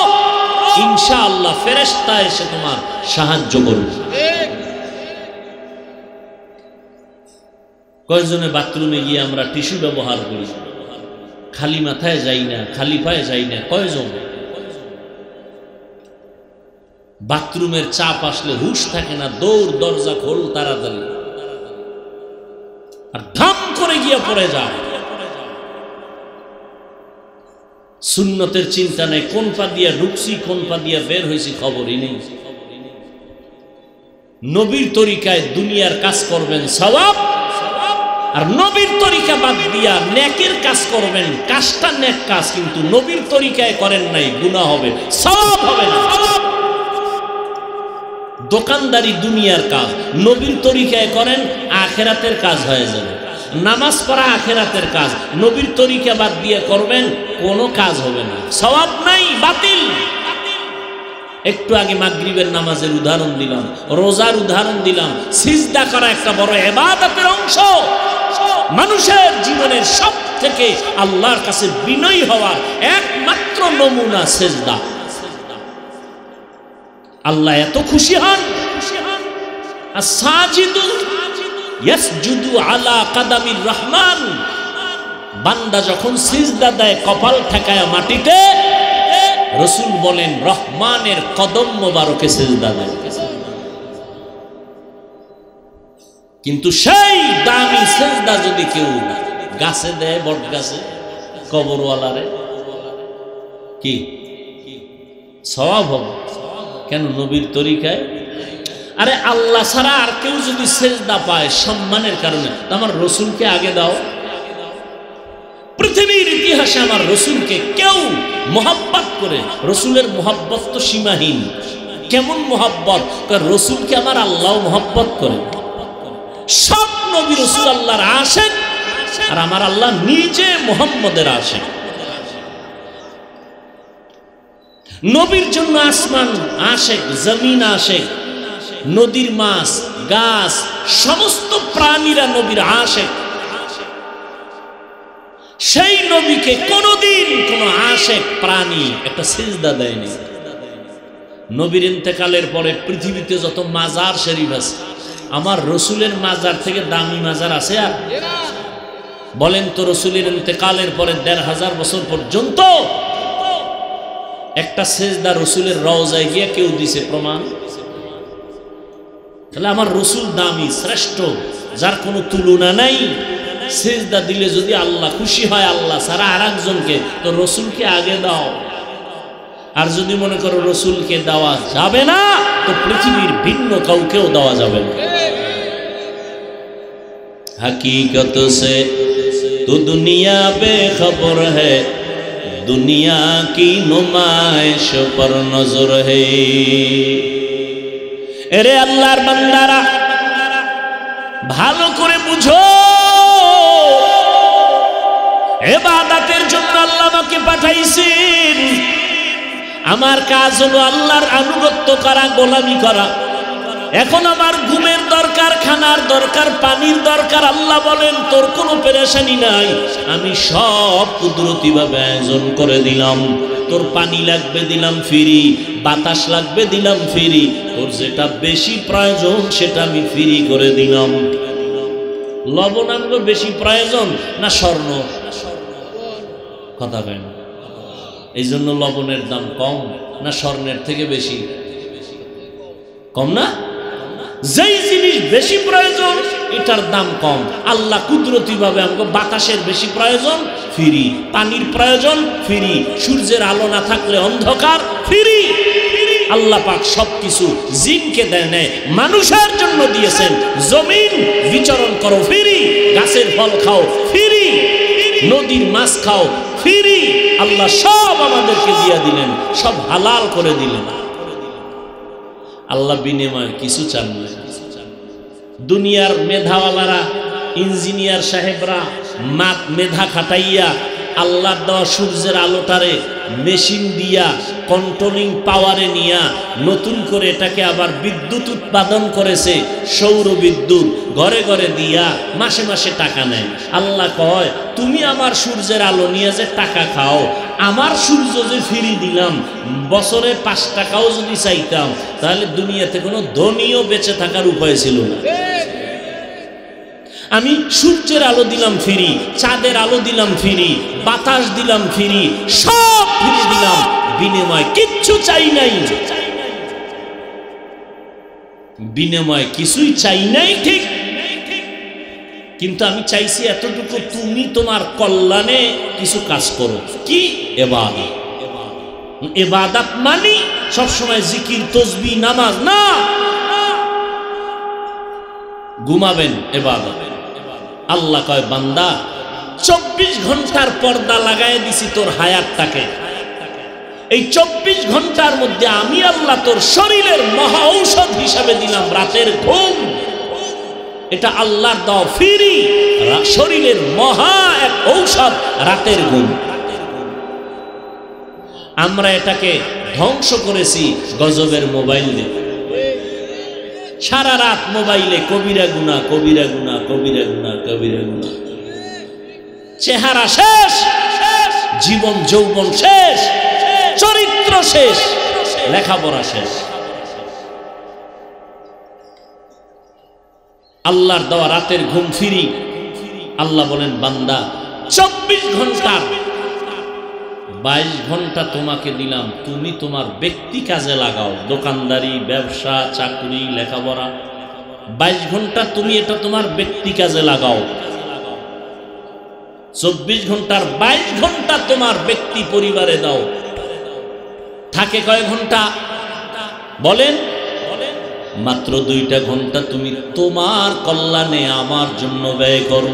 Speaker 1: ইনশাআল্লাহ ফেরেশতা এসে তোমার সাহায্য করবে। কয়জনে বাথরুমে গিয়ে আমরা টিস্যু ব্যবহার করি, খালি মাথায় যাই না, খালি পায়ে যাই না? কয়জন? বাথরুমের চাপ আসলে হুঁশ থাকে না, দৌড়, দরজা খোল তাড়াতাড়ি, আর ধাম করে গিয়ে পড়ে যায়। সুন্নতের চিন্তা নেই, কোন পা দিয়া ঢুকছি কোন পা দিয়া বের হয়েছি খবরই নেই। নবীর তরিকায় দুনিয়ার কাজ করবেন সওয়াব, আর নবীর তরিকা বাদ দিয়া নেকের কাজ করবেন, কাজটা নেক কাজ, কিন্তু নবীর তরিকায় করেন নাই, গুনাহ হবে, সওয়াব হবে না। দোকানদারি দুনিয়ার কাজ, নবীর তরিকায় করেন আখিরাতের কাজ হয়ে যাবে। নামাজ পড়া আখিরাতের কাজ, নবীর তরিকা বাদ দিয়ে করবেন কোনো কাজ হবে না, সওয়াব নাই, বাতিল। একটু আগে মাগরিবের নামাজের উদাহরণ দিলাম, রোজার উদাহরণ দিলাম। সিজদা করা একটা বড় ইবাদতের অংশ। মানুষের জীবনের সব থেকে আল্লাহর কাছে বিনয়ী হওয়ার একমাত্র নমুনা সিজদা। আল্লাহ এত খুশি হন, আস-সাজিদু ইয়াসজুদু আলা কাদামির রহমান। বান্দা যখন সিজদা দেয় কপাল ঠেকায় মাটিতে, রাসূল বলেন রহমানের কদম মোবারকে সিজদা দেয়। কিন্তু সেই দামি সিজদা যদি কেউ গাছে দেয়, বট গাছে, কবরওয়ালারে, কি সওয়াব হবে? কেন? নবীর তরিকায়। আরে আল্লাহ ছাড়া আর কেউ যদি সিজদা পায় সম্মানের কারণে, আমার রাসূলকে আগে দাও। পৃথিবীর ইতিহাসে আমার রাসূলকে কেউ মোহাব্বত করে, রাসূলের মোহাব্বত তো সীমাহীন। কেমন মোহাব্বত? রাসূলকে আমার আল্লাহ মোহাব্বত করে। সব নবী রাসূল আল্লাহর আশিক, আর আমার আল্লাহ নিজে মুহাম্মদের আশিক। নবীর জন্য আসমান আশিক, জমিন আশিক, নদীর মাছ, গাছ, সমস্ত প্রাণীরা নবীর আশিক। সেই নবীকে কোনদিন কোন আশিক প্রাণী একটা সিজদা দেয়নি। নবীর ইন্তেকালের পরে পৃথিবীতে যত মাজার শরীফ আছে, আমার রাসূলের মাজার থেকে দামি মাজার আছে? আর বলেন তো, রাসূলের ইন্তেকালের পরে ১৫০০ বছর পর্যন্ত একটা সিজদা রাসূলের রওজায় গিয়ে কেউ দিছে প্রমাণ? তাহলে আমার রাসূল দামি, শ্রেষ্ঠ, যার কোনো তুলনা নাই। সিজদা দিলে যদি আল্লাহ খুশি হয়, আল্লাহ ছাড়া আর একজনকে, তো রাসূলকে আগে দাও। আর যদি মনে করো রাসূলকে দেওয়া যাবে না, তো পৃথিবীর ভিন্ন কাউকেও দেওয়া যাবে না। हकीकत से तो दुनिया बेखबर है, दुनिया की नुमाइश पर नजर है। এরে আল্লাহর বান্দারা, ভালো করে বুঝো, ইবাদতের জন্য আল্লাহ আমাকে পাঠাইছেন। আমার কাজ হলো আল্লাহর আনুগত্য করা, গোলামি করা। এখন আমার ঘুমের দরকার, খানার দরকার, পানির দরকার। আল্লাহ বলেন তোর কোনো পেরেশানি নাই, আমি সব কুদরতি ভাবে আয়োজন করে দিলাম। তোর পানি লাগবে দিলাম ফ্রি, বাতাস লাগবে দিলাম ফ্রি, তোর যেটা বেশি প্রয়োজন সেটা আমি ফ্রি করে দিলাম। লবণাঙ্গ বেশি প্রয়োজন না স্বর্ণ? কথা কেন? এই জন্য লবণের দাম কম না স্বর্ণের থেকে বেশি? কম না? যেই জিনিস বেশি প্রয়োজন এটার দাম কম। আল্লাহ কুদরতি ভাবে আমাকে বাতাসের বেশি প্রয়োজন ফ্রি, পানির প্রয়োজন ফ্রি, সূর্যের আলো না থাকলে অন্ধকার ফ্রি। আল্লাহ পাক সবকিছু জিনকে দেয় নেয়, মানুষের জন্য দিয়েছেন। জমিন বিচরণ করো ফ্রি, গাছের ফল খাও ফ্রি, নদীর মাছ খাও ফ্রি। আল্লাহ সব আমাদেরকে দিয়ে দিলেন, সব হালাল করে দিলেন। আল্লাহ বিনিময়ে কিছু চান না। দুনিয়ার মেধাওয়ালারা, ইঞ্জিনিয়ার সাহেবরা মেধা খাটাইয়া আল্লাহর দেওয়া সূর্যের আলোটারে মেশিন দিয়া কন্ট্রোলিং পাওয়ারে নিয়া নতুন করে এটাকে আবার বিদ্যুৎ উৎপাদন করেছে, সৌর বিদ্যুৎ ঘরে ঘরে দিয়া মাসে মাসে টাকা নেয়। আল্লাহ কয় তুমি আমার সূর্যের আলো নিয়ে যে টাকা খাও, আমার সূর্য যে ফ্রি দিলাম, বছরে 5 টাকাও যদি চাইতাম তাহলে দুনিয়াতে কোনো ধনীও বেঁচে থাকার উপায় ছিল না। আমি সূর্যের আলো দিলাম ফ্রি, চাঁদের আলো দিলাম ফ্রি, বাতাস দিলাম ফ্রি, সব ফ্রি দিলাম, বিনিময় কিচ্ছু চাই নাই। বিনিময় কিছুই চাই নাই ঠিক, কিন্তু আমি চাইছি এতটুকু, তুমি তোমার কল্যাণে কিছু কাজ করো। কি? ইবাদত। ইবাদত মানে সবসময় জিকির, তসবিহ, নামাজ না। ঘুমাবেন ইবাদত। আল্লাহ কয় বান্দা 24 ঘন্টার পর্দা লাগাই দিছি তোর হায়াতটাকে। এই 24 ঘন্টার মধ্যে আমি আল্লাহ তোর শরীরের মহা ঔষধ হিসাবে দিলাম রাতের ঘুম। এটা আল্লাহর দেওয়া ফ্রি শরীরের মহা এক ঔষধ, রাতের ঘুম। আমরা এটাকে ধ্বংস করেছি গজবের মোবাইল দিয়ে। সারা রাত মোবাইলে কবিরা গুনাহ, কবিরা গুনাহ, কবিরা গুনাহ, কবিরা গুনাহ। চেহারা শেষ, জীবন যৌবন শেষ, চরিত্র শেষ, লেখাপড়া শেষ। আল্লাহর দেওয়া রাতের ঘুম ফ্রি। আল্লাহ বলেন বান্দা 24 ঘন্টার 22 ঘন্টা তোমাকে দিলাম, তুমি তোমার ব্যক্তি কাজে লাগাও, দোকানদারি, ব্যবসা, চাকরি, লেখাপড়া। 22 ঘন্টা তুমি এটা তোমার ব্যক্তি কাজে লাগাও। 24 ঘন্টার 22 ঘন্টা তোমার ব্যক্তি পরিবারে দাও। থাকে কয় ঘন্টা বলেন? মাত্র 2টা ঘন্টা তুমি তোমার কল্যাণে আমার জন্য ব্যয় করো।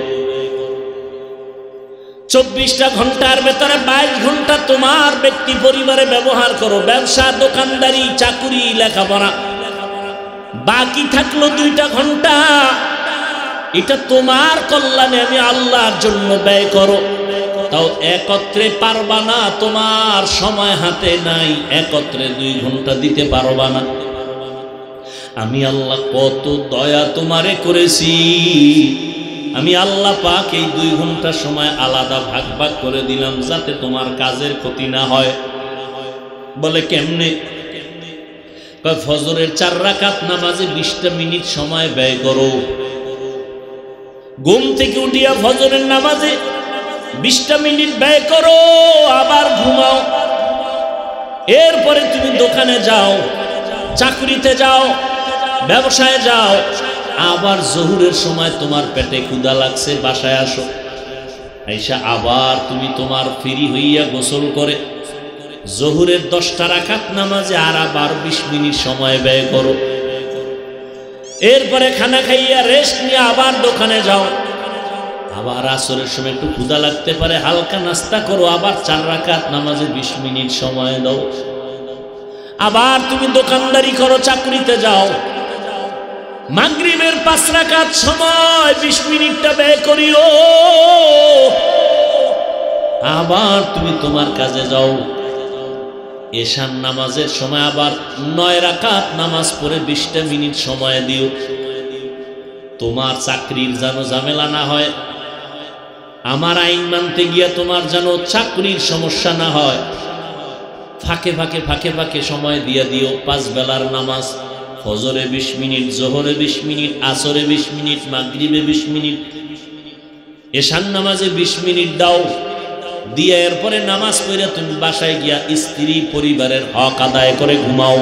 Speaker 1: 24টা ঘন্টার ভেতরে 22 ঘন্টা তোমার ব্যক্তি পরিবারে ব্যবহার করো, ব্যবসা, দোকানদারি, চাকুরি, লেখাপড়া। বাকি থাকলো 2টা ঘন্টা, এটা তোমার কল্যাণে আমি আল্লাহর জন্য ব্যয় করো। তাও একত্রে পারবা না, তোমার সময় হাতে নাই, একত্রে 2 ঘন্টা দিতে পারবা না। আমি আল্লাহ কত দয়া তোমারে করেছি। আমি আল্লাহ পাক এই 2 ঘন্টা সময় আলাদা ভাগ ভাগ করে দিলাম যাতে তোমার কাজের ক্ষতি না হয়। বলে কেমনে? ফজরের 4 রাকাত নামাজে 20টা মিনিট সময় ব্যয় করো। ঘুম থেকে উঠিয়া ফজরের নামাজে 20টা মিনিট ব্যয় করো, আবার ঘুমাও। এরপরে তুমি দোকানে যাও, চাকরিতে যাও, ব্যবসায় যাও। আবার জোহরের সময় তোমার পেটে ক্ষুধা লাগছে, বাসায় আসো। আইসা আবার তুমি তোমার ফ্রি হইয়া গোসল করে জোহরের 10টা রাকাত নামাজে আর আবার 20 মিনিট সময় ব্যয় করো। এরপরে খানা খাইয়া রেস্ট নিয়ে আবার দোকানে যাও। আবার আসরের সময় একটু ক্ষুধা লাগতে পারে, হালকা নাস্তা করো, আবার 4 রাকাত নামাজে 20 মিনিট সময় দাও। আবার তুমি দোকানদারি করো, চাকরিতে যাও। মাগরিবের 5 রাকাত সময় 20 মিনিটটা ব্যয় করিও। আবার তুমি তোমার কাজে যাও। এশার নামাজের সময় আবার 9 রাকাত নামাজ পড়ে 20টা মিনিট সময় দিও। তোমার চাকরির যেন ঝামেলা না হয়, আমার আইন মানতে গিয়া তোমার যেন চাকরির সমস্যা না হয়। ফাঁকে ফাঁকে ফাঁকে ফাঁকে সময় দিয়ে দিও। 5 বেলার নামাজ, ফজরে 20 মিনিট, জোহরে 20 মিনিট, আসরে 20 মিনিট, মাগরিবে 20 মিনিট, এশার নামাজে 20 মিনিট দাও। দিয়ে এরপরে নামাজ পড়ে তুমি বাসায় গিয়া স্ত্রী পরিবারের হক আদায় করে ঘুমাও।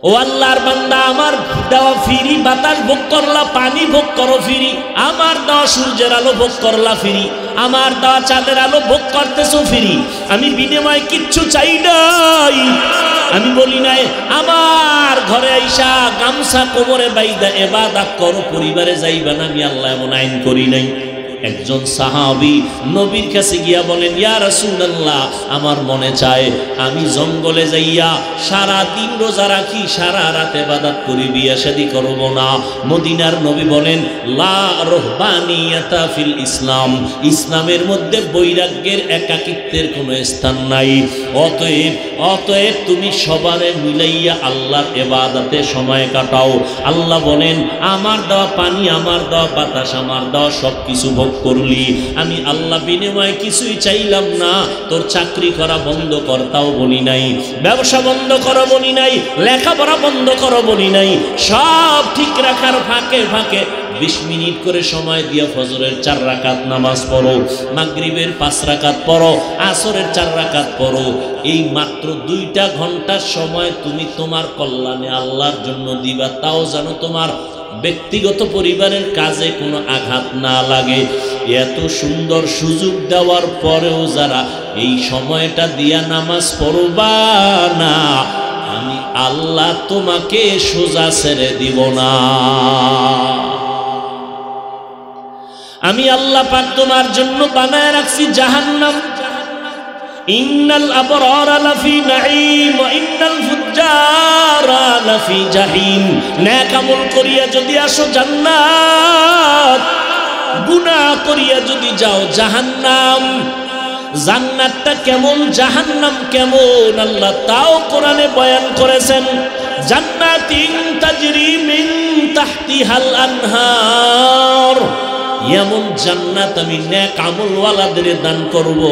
Speaker 1: ও আল্লাহর বান্দা, আমার দেওয়া ফিরি বাতাস ভোগ করলা, পানি ভোগ করো ফিরি, আমার দেওয়া সূর্যের আলো ভোগ করলা ফিরি, আমার দেওয়া চাঁদের আলো ভোগ করতেছো ফিরি। আমি বিনিময় কিচ্ছু চাই নাই। আমি বলি নাই আমার ঘরে আইসা গামছা কোমরে বাইদা ইবাদত করো, পরিবারে যাইবা না। আমি আল্লাহ এমন আইন করি নাই। একজন সাহাবী নবীর কাছে গিয়া বলেন, ইয়া রাসূলুল্লাহ, আমার মনে চায় আমি জঙ্গলে যাইয়া সারা দিন রোজা রাখি, সারা রাত ইবাদত করি, বিয়ে শাদী করব না। মদিনার নবী বলেন, লা রুহবানিয়াতা ফিল ইসলাম, ইসলামের মধ্যে বৈরাগ্যের একাকিত্বের কোনো স্থান নাই। অতএব তুমি সবারে মিলাইয়া আল্লাহর ইবাদতে সময় কাটাও। আল্লাহ বলেন, আমার দেওয়া পানি, আমার দেওয়া বাতাস, আমার দেওয়া সব কিছু করলি, আমি আল্লাহ বিনিময়ে কিছুই চাইলাম না। তোর চাকরি করা বন্ধ কর তাও বলি নাই, ব্যবসা বন্ধ করো বলি নাই, লেখাপড়া বন্ধ করো বলি নাই। সব ঠিক রাখার ফাঁকে ফাঁকে 20 মিনিট করে সময় দিয়া ফজরের 4 রাকাত নামাজ পড়ো, মাগরিবের 5 রাকাত পড়ো, আসরের 4 রাকাত পড়ো। এই মাত্র 2টা ঘন্টার সময় তুমি তোমার কল্যাণে আল্লাহর জন্য দিবা, তাও যেন তোমার ব্যক্তিগত পরিবারের কাজে কোনো আঘাত না লাগে। এত সুন্দর সুযোগ দেওয়ার পরেও যারা এই সময়টা দিয়া নামাজ পড়বা না, আমি আল্লাহ তোমাকে সোজা ছেড়ে দিব না। আমি আল্লাহ পাক তোমার জন্য বানায় রাখছি জাহান্নাম। ইন্নাল আবরারা লাফি নাঈম ওয়া ইন্নাল ফুজ্জারা লাফি জাহিম। নেক আমল করিয়া যদি আসো জান্নাত, গুনাহ করিয়া যদি যাও জাহান্নাম। জান্নাতটা কেমন, জাহান্নাম কেমন, আল্লাহ তাও কোরআনে বয়ান করেছেন। জান্নাতিন তাজরি মিন তাহতিহাল আনহার, এমন জান্নাত আমি নেক আমলওয়ালাদের দান করব,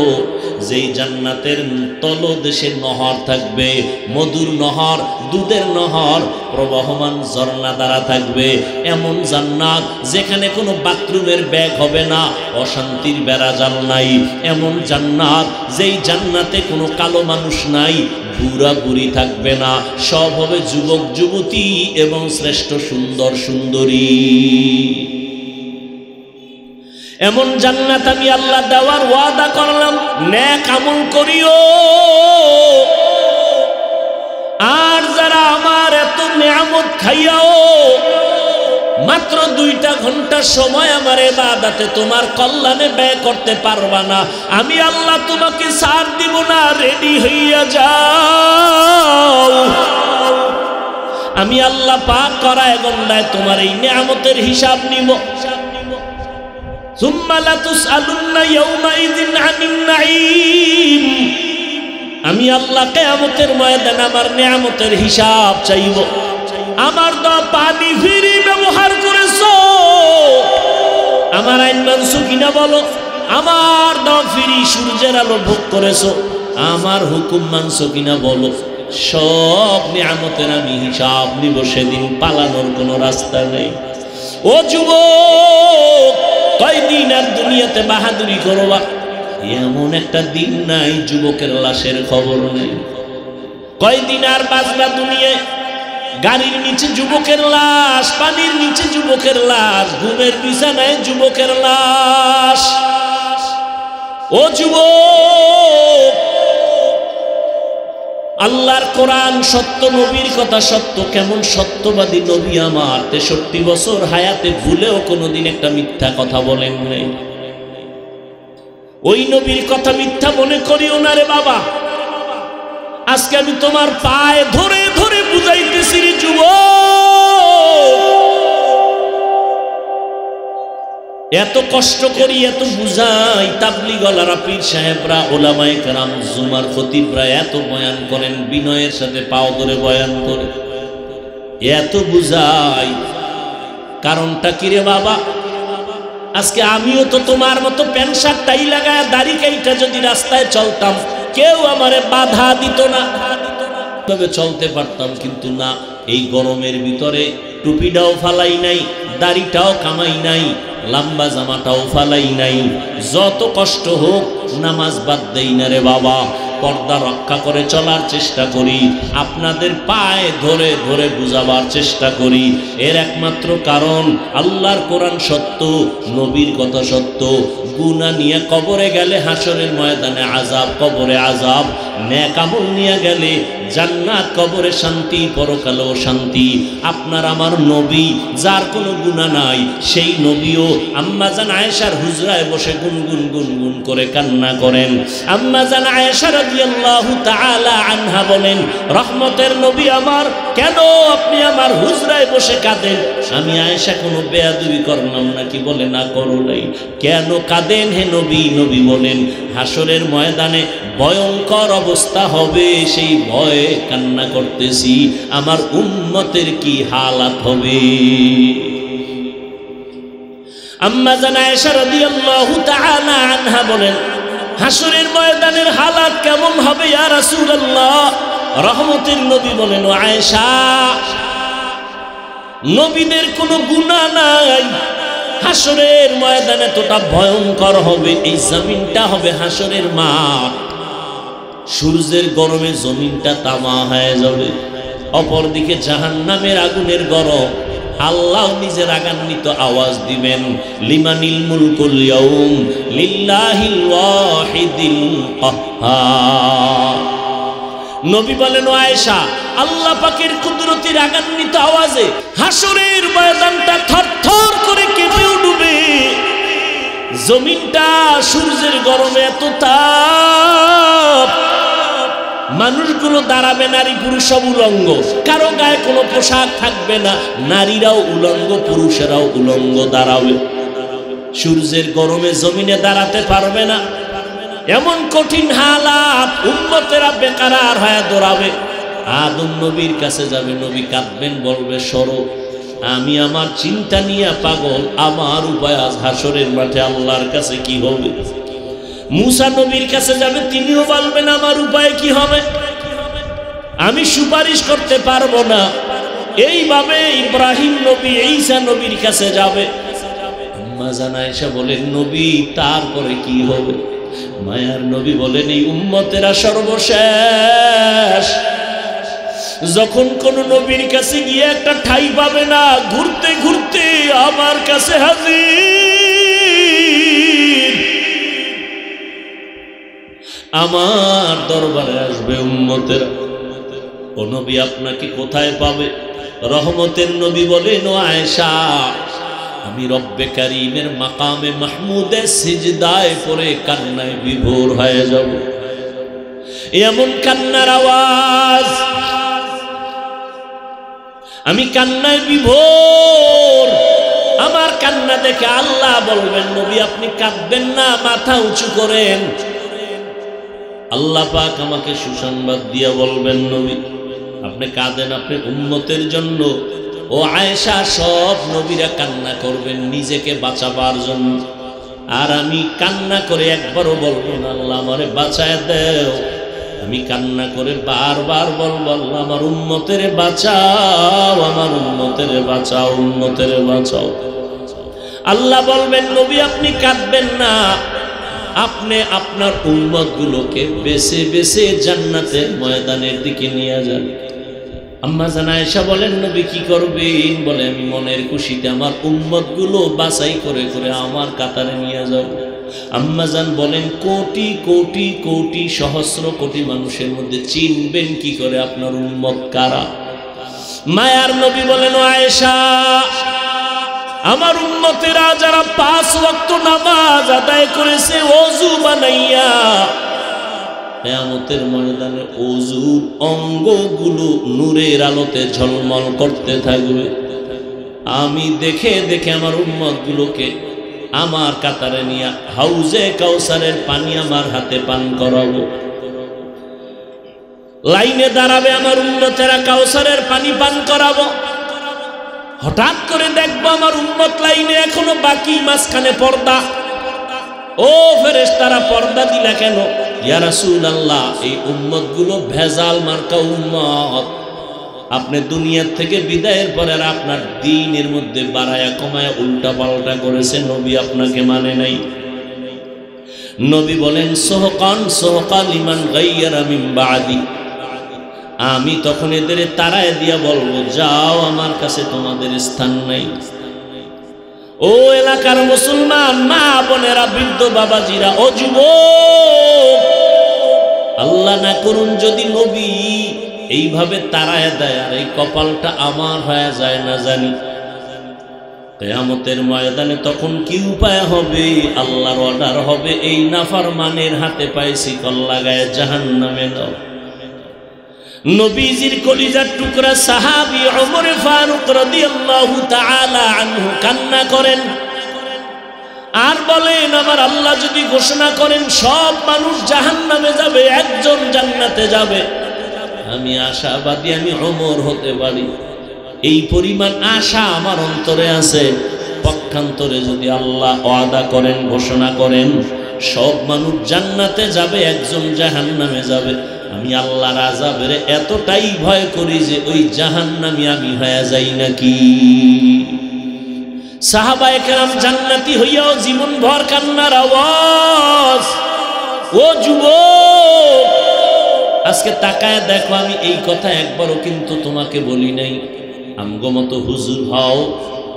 Speaker 1: যেই জান্নাতের তলদেশে নহর থাকবে, মধুর নহর, দুধের নহর, প্রবাহমান ঝর্ণা দ্বারা থাকবে। এমন জান্নাত যেখানে কোনো বাথরুমের ব্যাগ হবে না, অশান্তির বেড়াজাল নাই। এমন জান্নাত যেই জান্নাতে কোনো কালো মানুষ নাই, বুড়া বুড়ি থাকবে না, সব হবে যুবক যুবতী এবং শ্রেষ্ঠ সুন্দর সুন্দরী। এমন জান্নাত আমি আল্লাহ দেওয়ার ওয়াদা করলাম। নেক আমল করিও। আর যারা আমার এত নিয়ামত খাইয়াও মাত্র 2টা ঘন্টা সময় আমার ইবাদতে তোমার কল্যাণে ব্যয় করতে পারবা না, আমি আল্লাহ তোমাকে ছাড় দিব না। রেডি হইয়া যাও। আমি আল্লাহ পাক করায় গন্ডায় তোমার এই নিয়ামতের হিসাব নিব। সুম্মা লাতুসআলুন্না ইয়াওমাইযিন আনিন নাঈম। আমি আল্লাহ কিয়ামতের ময়দানে আমার নিয়ামতের হিসাব চাইব। আমার দেওয়া পানি ফ্রি ব্যবহার করেছো, আমার আইন মানছো কিনা বলো। আমার দেওয়া ফ্রি সূর্যের আলো ভোগ করেছো, আমার হুকুম মানছো কিনা বলো। সব নিয়ামতের আমি হিসাব নিব, সেদিন পালানোর কোনো রাস্তা নেই। ও যুবক, কয়দিন আর দুনিয়াতে বাহাদুরি করবা? এমন একটা দিন নাই যুবকের লাশের খবর নেই। কয়দিন আর বাঁচবা দুনিয়ায়? গাড়ির নিচে যুবকের লাশ, পানির নিচে যুবকের লাশ, ঘুমের বিছানায় যুবকের লাশ। ও যুবক, আল্লাহর কোরআন সত্য, নবীর কথা সত্য। কেমন সত্যবাদী নবী আমার, 63 বছর হায়াতে ভুলেও কোনোদিন একটা মিথ্যা কথা বলেন নাই। ওই নবীর কথা মিথ্যা মনে করিও না রে বাবা। আজকে আমি তোমার পায়ে ধরে ধরে বুঝাইতেছি রে যুবক, এত কষ্ট করি, এত বুঝাই, তাবলীগওয়ালারা, পীর সাহেবরা, ওলামায়ে কেরাম, জুমার খতিবরা এত বয়ান করেন, বিনয়ের সাথে পাও ধরে বয়ান করে, এত বুঝাই। কারণটা কি রে বাবা? আজকে আমিও তো তোমার মতো প্যান্ট শার্ট টাই লাগায় দাড়ি কাইটা যদি রাস্তায় চলতাম, কেউ আমারে বাধা দিত না, তবে চলতে পারতাম। কিন্তু না, এই গরমের ভিতরে টুপিটাও ফালাই নাই, দাড়িটাও কামাই নাই, লম্বা জামাটাও ফালাই নাই। যত কষ্ট হোক নামাজ বাদ দেই না রে বাবা, পর্দা রক্ষা করে চলার চেষ্টা করি, আপনাদের পায়ে ধরে ধরে বুঝাবার চেষ্টা করি। এর একমাত্র কারণ আল্লাহর কোরআন সত্য, নবীর কথা সত্য। গুনাহ নিয়ে কবরে গেলে হাসরের ময়দানে আযাব, কবরে আযাব। নেক আমল নিয়ে গেলে জান্নাত, কবরে শান্তি, পরকালেও শান্তি। আপনার আমার নবী, যার কোনো গুনাহ নাই, সেই নবীও আম্মা জান আয়েশার হুজরায় বসে গুনগুন গুনগুন করে কান্না করেন। আম্মা জান আয়েশা রাদিয়াল্লাহু তাআলা আনহা বলেন, রহমতের নবী আমার, কেন আপনি আমার হুজরায় বসে কাঁদেন? আমি আয়েশা কোনো বেয়াদবি করলাম নাকি? বলে না, করো নাই। কেন কাঁদেন হে নবী? নবী বলেন, হাসরের ময়দানে ভয়ঙ্কর অবস্থা হবে, সেই ভয়ে কান্না করতেছি, আমার উম্মতের কি হালাত হবে। আম্মা জান আয়েশা রাদিয়াল্লাহু তাআলা আনহা বলেন, হাসরের ময়দানের হালাত কেমন হবে ইয়া রাসূলুল্লাহ? রহমতের নবী বলেন, ও আয়েশা, নবীদের কোনো গুনাহ নাই, হাসরের ময়দানে এতটা ভয়ঙ্কর হবে, এই জমিনটা হবে হাসরের মাঠ। সূর্যের গরমে জমিনটা তামা হয়ে যাবে, অপরদিকে জাহান্নামের আগুনের গরম। আল্লাহ নিজে রাগান্বিত আওয়াজ দিবেন, লিমানিল মুলকুল ইয়াউম লিল্লাহিল ওয়াহিদিল কাহ্হার। নবী বলেন, ও আয়েশা, আল্লাহ পাকের কুদরতি রাগান্বিত আওয়াজে হাসরের ময়দানটা থরথর করে কেঁপে উঠবে, জমিনটা সূর্যের গরমে এত তাপ, মানুষগুলো দাঁড়াবে, নারী পুরুষ সব উলঙ্গ, কারো গায়ে কোনো পোশাক থাকবে না, নারীরাও উলঙ্গ, পুরুষেরাও উলঙ্গ দাঁড়াবে। সূর্যের গরমে জমিনে দাঁড়াতে পারবে না, এমন কঠিন হালাত, উম্মতেরা বেকারার হয়ে দৌড়াবে। আদম নবীর কাছে যাবে, নবী কাঁদবেন, বলবে, সরো, আমি আমার চিন্তা নিয়ে পাগল, আমার উপায় আজ হাসরের মাঠে আল্লাহর কাছে কি হবে। মূসা নবীর কাছে যাবে, তিনিও বলবেন, আমার উপায় কি হবে, আমি সুপারিশ করতে পারবো না। এইভাবে ইব্রাহিম নবী, ঈসা নবীর কাছে যাবে। আম্মা জান আয়েশা বলেন, নবী, তারপরে কি হবে? মায়ার নবী বলেন, এই উম্মতেরা সর্বশেষ, যখন কোন নবীর কাছে গিয়ে একটা ঠাই পাবে না, ঘুরতে ঘুরতে আমার কাছে হাজির, আমার দরবারে আসবে উম্মতেরা। ও নবী, আপনাকে কোথায় পাবে? রহমতের নবী বলেন, ও আয়েশা, আমি রব্বে কারীমের মাকামে মাহমুদে সিজদায় পড়ে কান্নায় বিভোর হয়ে যাব। এমন কান্নার আওয়াজ, আমি কান্নায় বিভোর। আমার কান্না দেখে আল্লাহ বলবেন, নবী আপনি কাঁদবেন না, মাথা উঁচু করেন। আল্লাহ পাক আমাকে সুসংবাদ দিয়ে বলবেন, নবী আপনি কাঁদেন আপনার উম্মতের জন্য। ও আয়েশা, সব নবীরা কান্না করবেন নিজেকে বাঁচাবার জন্য, আর আমি কান্না করে একবারও বলবো না, আল্লাহ আমারে বাঁচায় দেও। আমি কান্না করে বারবার বলবো, আল্লাহ আমার উম্মতের বাঁচাও, আমার উম্মতের বাঁচাও, উম্মতের বাঁচাও। আল্লাহ বলবেন, নবী আপনি কাঁদবেন না, আপনি আপনার উম্মতগুলোকে বেছে বেছে জান্নাতের ময়দানের দিকে নিয়ে যান। আম্মা জান আয়েশা বলেন, নবী কি করবেন? বলে, আমি মনের খুশিতে আমার উম্মতগুলো বাছাই করে করে আমার কাতারে নিয়ে যাব। আম্মা জান বলেন, কোটি কোটি কোটি সহস্র কোটি মানুষের মধ্যে চিনবেন কি করে আপনার উম্মত কারা? মায়ার নবী বলেন, ও আয়েশা, আমার উম্মতেরা যারা 5 ওয়াক্ত নামাজ আদায় করেছে ওযু বানাইয়া, কিয়ামতের ময়দানে ওযুর অঙ্গগুলো নূরের আলোতে ঝলমল করতে থাকবে। আমি দেখে দেখে আমার উম্মতগুলোকে আমার কাতারে নিয়ে হাউজে কাউসারের পানি আমার হাতে পান করাবো। লাইনে দাঁড়াবে আমার উম্মতেরা, কাউসারের পানি পান করাবো। হঠাৎ করে দেখবো আমার উম্মত লাইনে এখনো বাকি, মাঝখানে পর্দা। ও ফেরেশতারা, পর্দা দিলা কেন? ইয়া রাসূলুল্লাহ, এই উম্মতগুলো ভেজাল মার্কা উম্মত। আপনি দুনিয়ার থেকে বিদায়ের পরে আর আপনার দ্বীনের মধ্যে বাড়ায়া কমায়া উল্টা পাল্টা করেছে, নবী আপনাকে মানে নাই। নবী বলেন সোহকান সোহকা লিমান গায়্যারা মিন বাদি। আমি তখন এদের তাড়ায় দিয়া বলবো, যাও, আমার কাছে তোমাদের স্থান নাই। ও এলাকার মুসলমান মা বোনেরা, বৃদ্ধ বাবাজিরা, ও যুবক, আল্লাহ না করুন যদি নবী এইভাবে তাড়ায় দেয় আর এই কপালটা আমার হয়ে যায় না জানি, কিয়ামতের ময়দানে তখন কি উপায় হবে? আল্লাহর অর্ডার হবে, এই নাফরমানের হাতে পাইছি কল লাগায় জাহান্নামে দাও। নবীজির কলিজার টুকরা সাহাবী ওমর ফারুক রাদিয়াল্লাহু তাআলা আনহু কান্না করেন আর বলেন, আমার আল্লাহ যদি ঘোষণা করেন সব মানুষ জাহান্নামে যাবে, একজন জান্নাতে যাবে, আমি আশাবাদী আমি ওমর হতে পারি। এই পরিমাণ আশা আমার অন্তরে আছে। পক্ষান্তরে যদি আল্লাহ ওয়াদা করেন, ঘোষণা করেন সব মানুষ জান্নাতে যাবে, একজন জাহান্নামে যাবে, আমি আল্লাহর আযাবের এতটাই ভয় করি যে ওই জাহান্নামী আমি হয়ে যাই নাকি। সাহাবায়ে কেরাম জান্নাতি হইয়াও জীবন ভর কান্নার আওয়াজ। ও যুবক, আজকে তাকায় দেখো, আমি এই কথা একবারও কিন্তু তোমাকে বলি নাই। আমগো মতো হুজুর হও,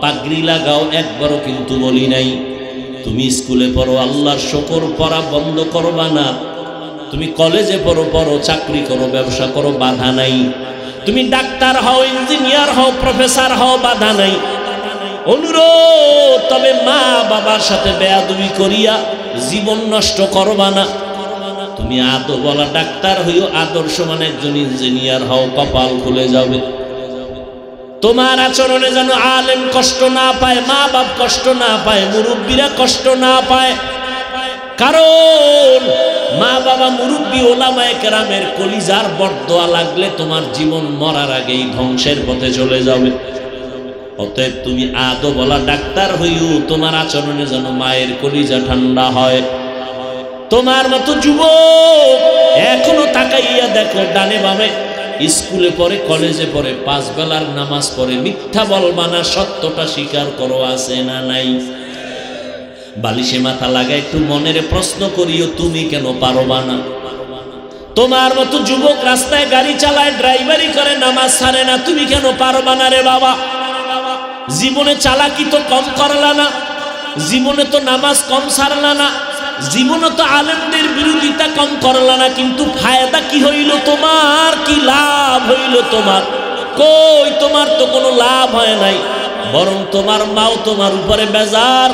Speaker 1: পাগড়ি লাগাও, একবারও কিন্তু বলি নাই। তুমি স্কুলে পড়ো, আল্লাহর শুকর পড়া বন্ধ করবা না। তুমি কলেজে পড়ো, পড়ো, চাকরি করো, ব্যবসা করো, বাধা নাই। তুমি ডাক্তার হও, ইঞ্জিনিয়ার হও, প্রফেসর হও, বাধা নাই। অনুরোধ, তবে মা বাবার সাথে বেয়াদবি করিয়া জীবন নষ্ট করবা না। তুমি আদবওয়ালা ডাক্তার হইও, আদর্শমান একজন ইঞ্জিনিয়ার হও, কপাল খুলে যাবে। তোমার আচরণে যেন আলেম কষ্ট না পায়, মা বাপ কষ্ট না পায়, মুরব্বীরা কষ্ট না পায়। কারণ মা বাবা, মুরব্বী, ওলামায়ে কেরামের কলিজার বরদোয়া লাগলে তোমার জীবন মরার আগেই ধ্বংসের পথে চলে যাবে। অতএব তুমি আদবওয়ালা ডাক্তার হইও, তোমার আচরণে যেন মায়ের কলিজা ঠান্ডা হয়। তোমার মতো যুবক এখনো তাকাইয়া দেখো ডানে বামে, স্কুলে পড়ে, কলেজে পড়ে, 5 বেলার নামাজ পড়ে, মিথ্যা বলবা না, সত্যটা স্বীকার করো, আছে না নাই? বালিশে মাথা লাগায় একটু মনের প্রশ্ন করিও, তুমি কেন পারবা না? তোমার মতো যুবক রাস্তায় গাড়ি চালায়, ড্রাইভারি করে, নামাজ ছাড়ে না, তুমি কেন পারবা না রে বাবা? জীবনে চালাকি তো কম করলা না, জীবনে তো নামাজ কম ছাড়লা না, জীবনে তো আলেমদের বিরোধিতা কম করলা না, কিন্তু ফায়দা কি হইল তোমার? কি লাভ হইল তোমার? কই, তোমার তো কোনো লাভ হয় নাই, বরং তোমার মাও তোমার উপরে বেজার,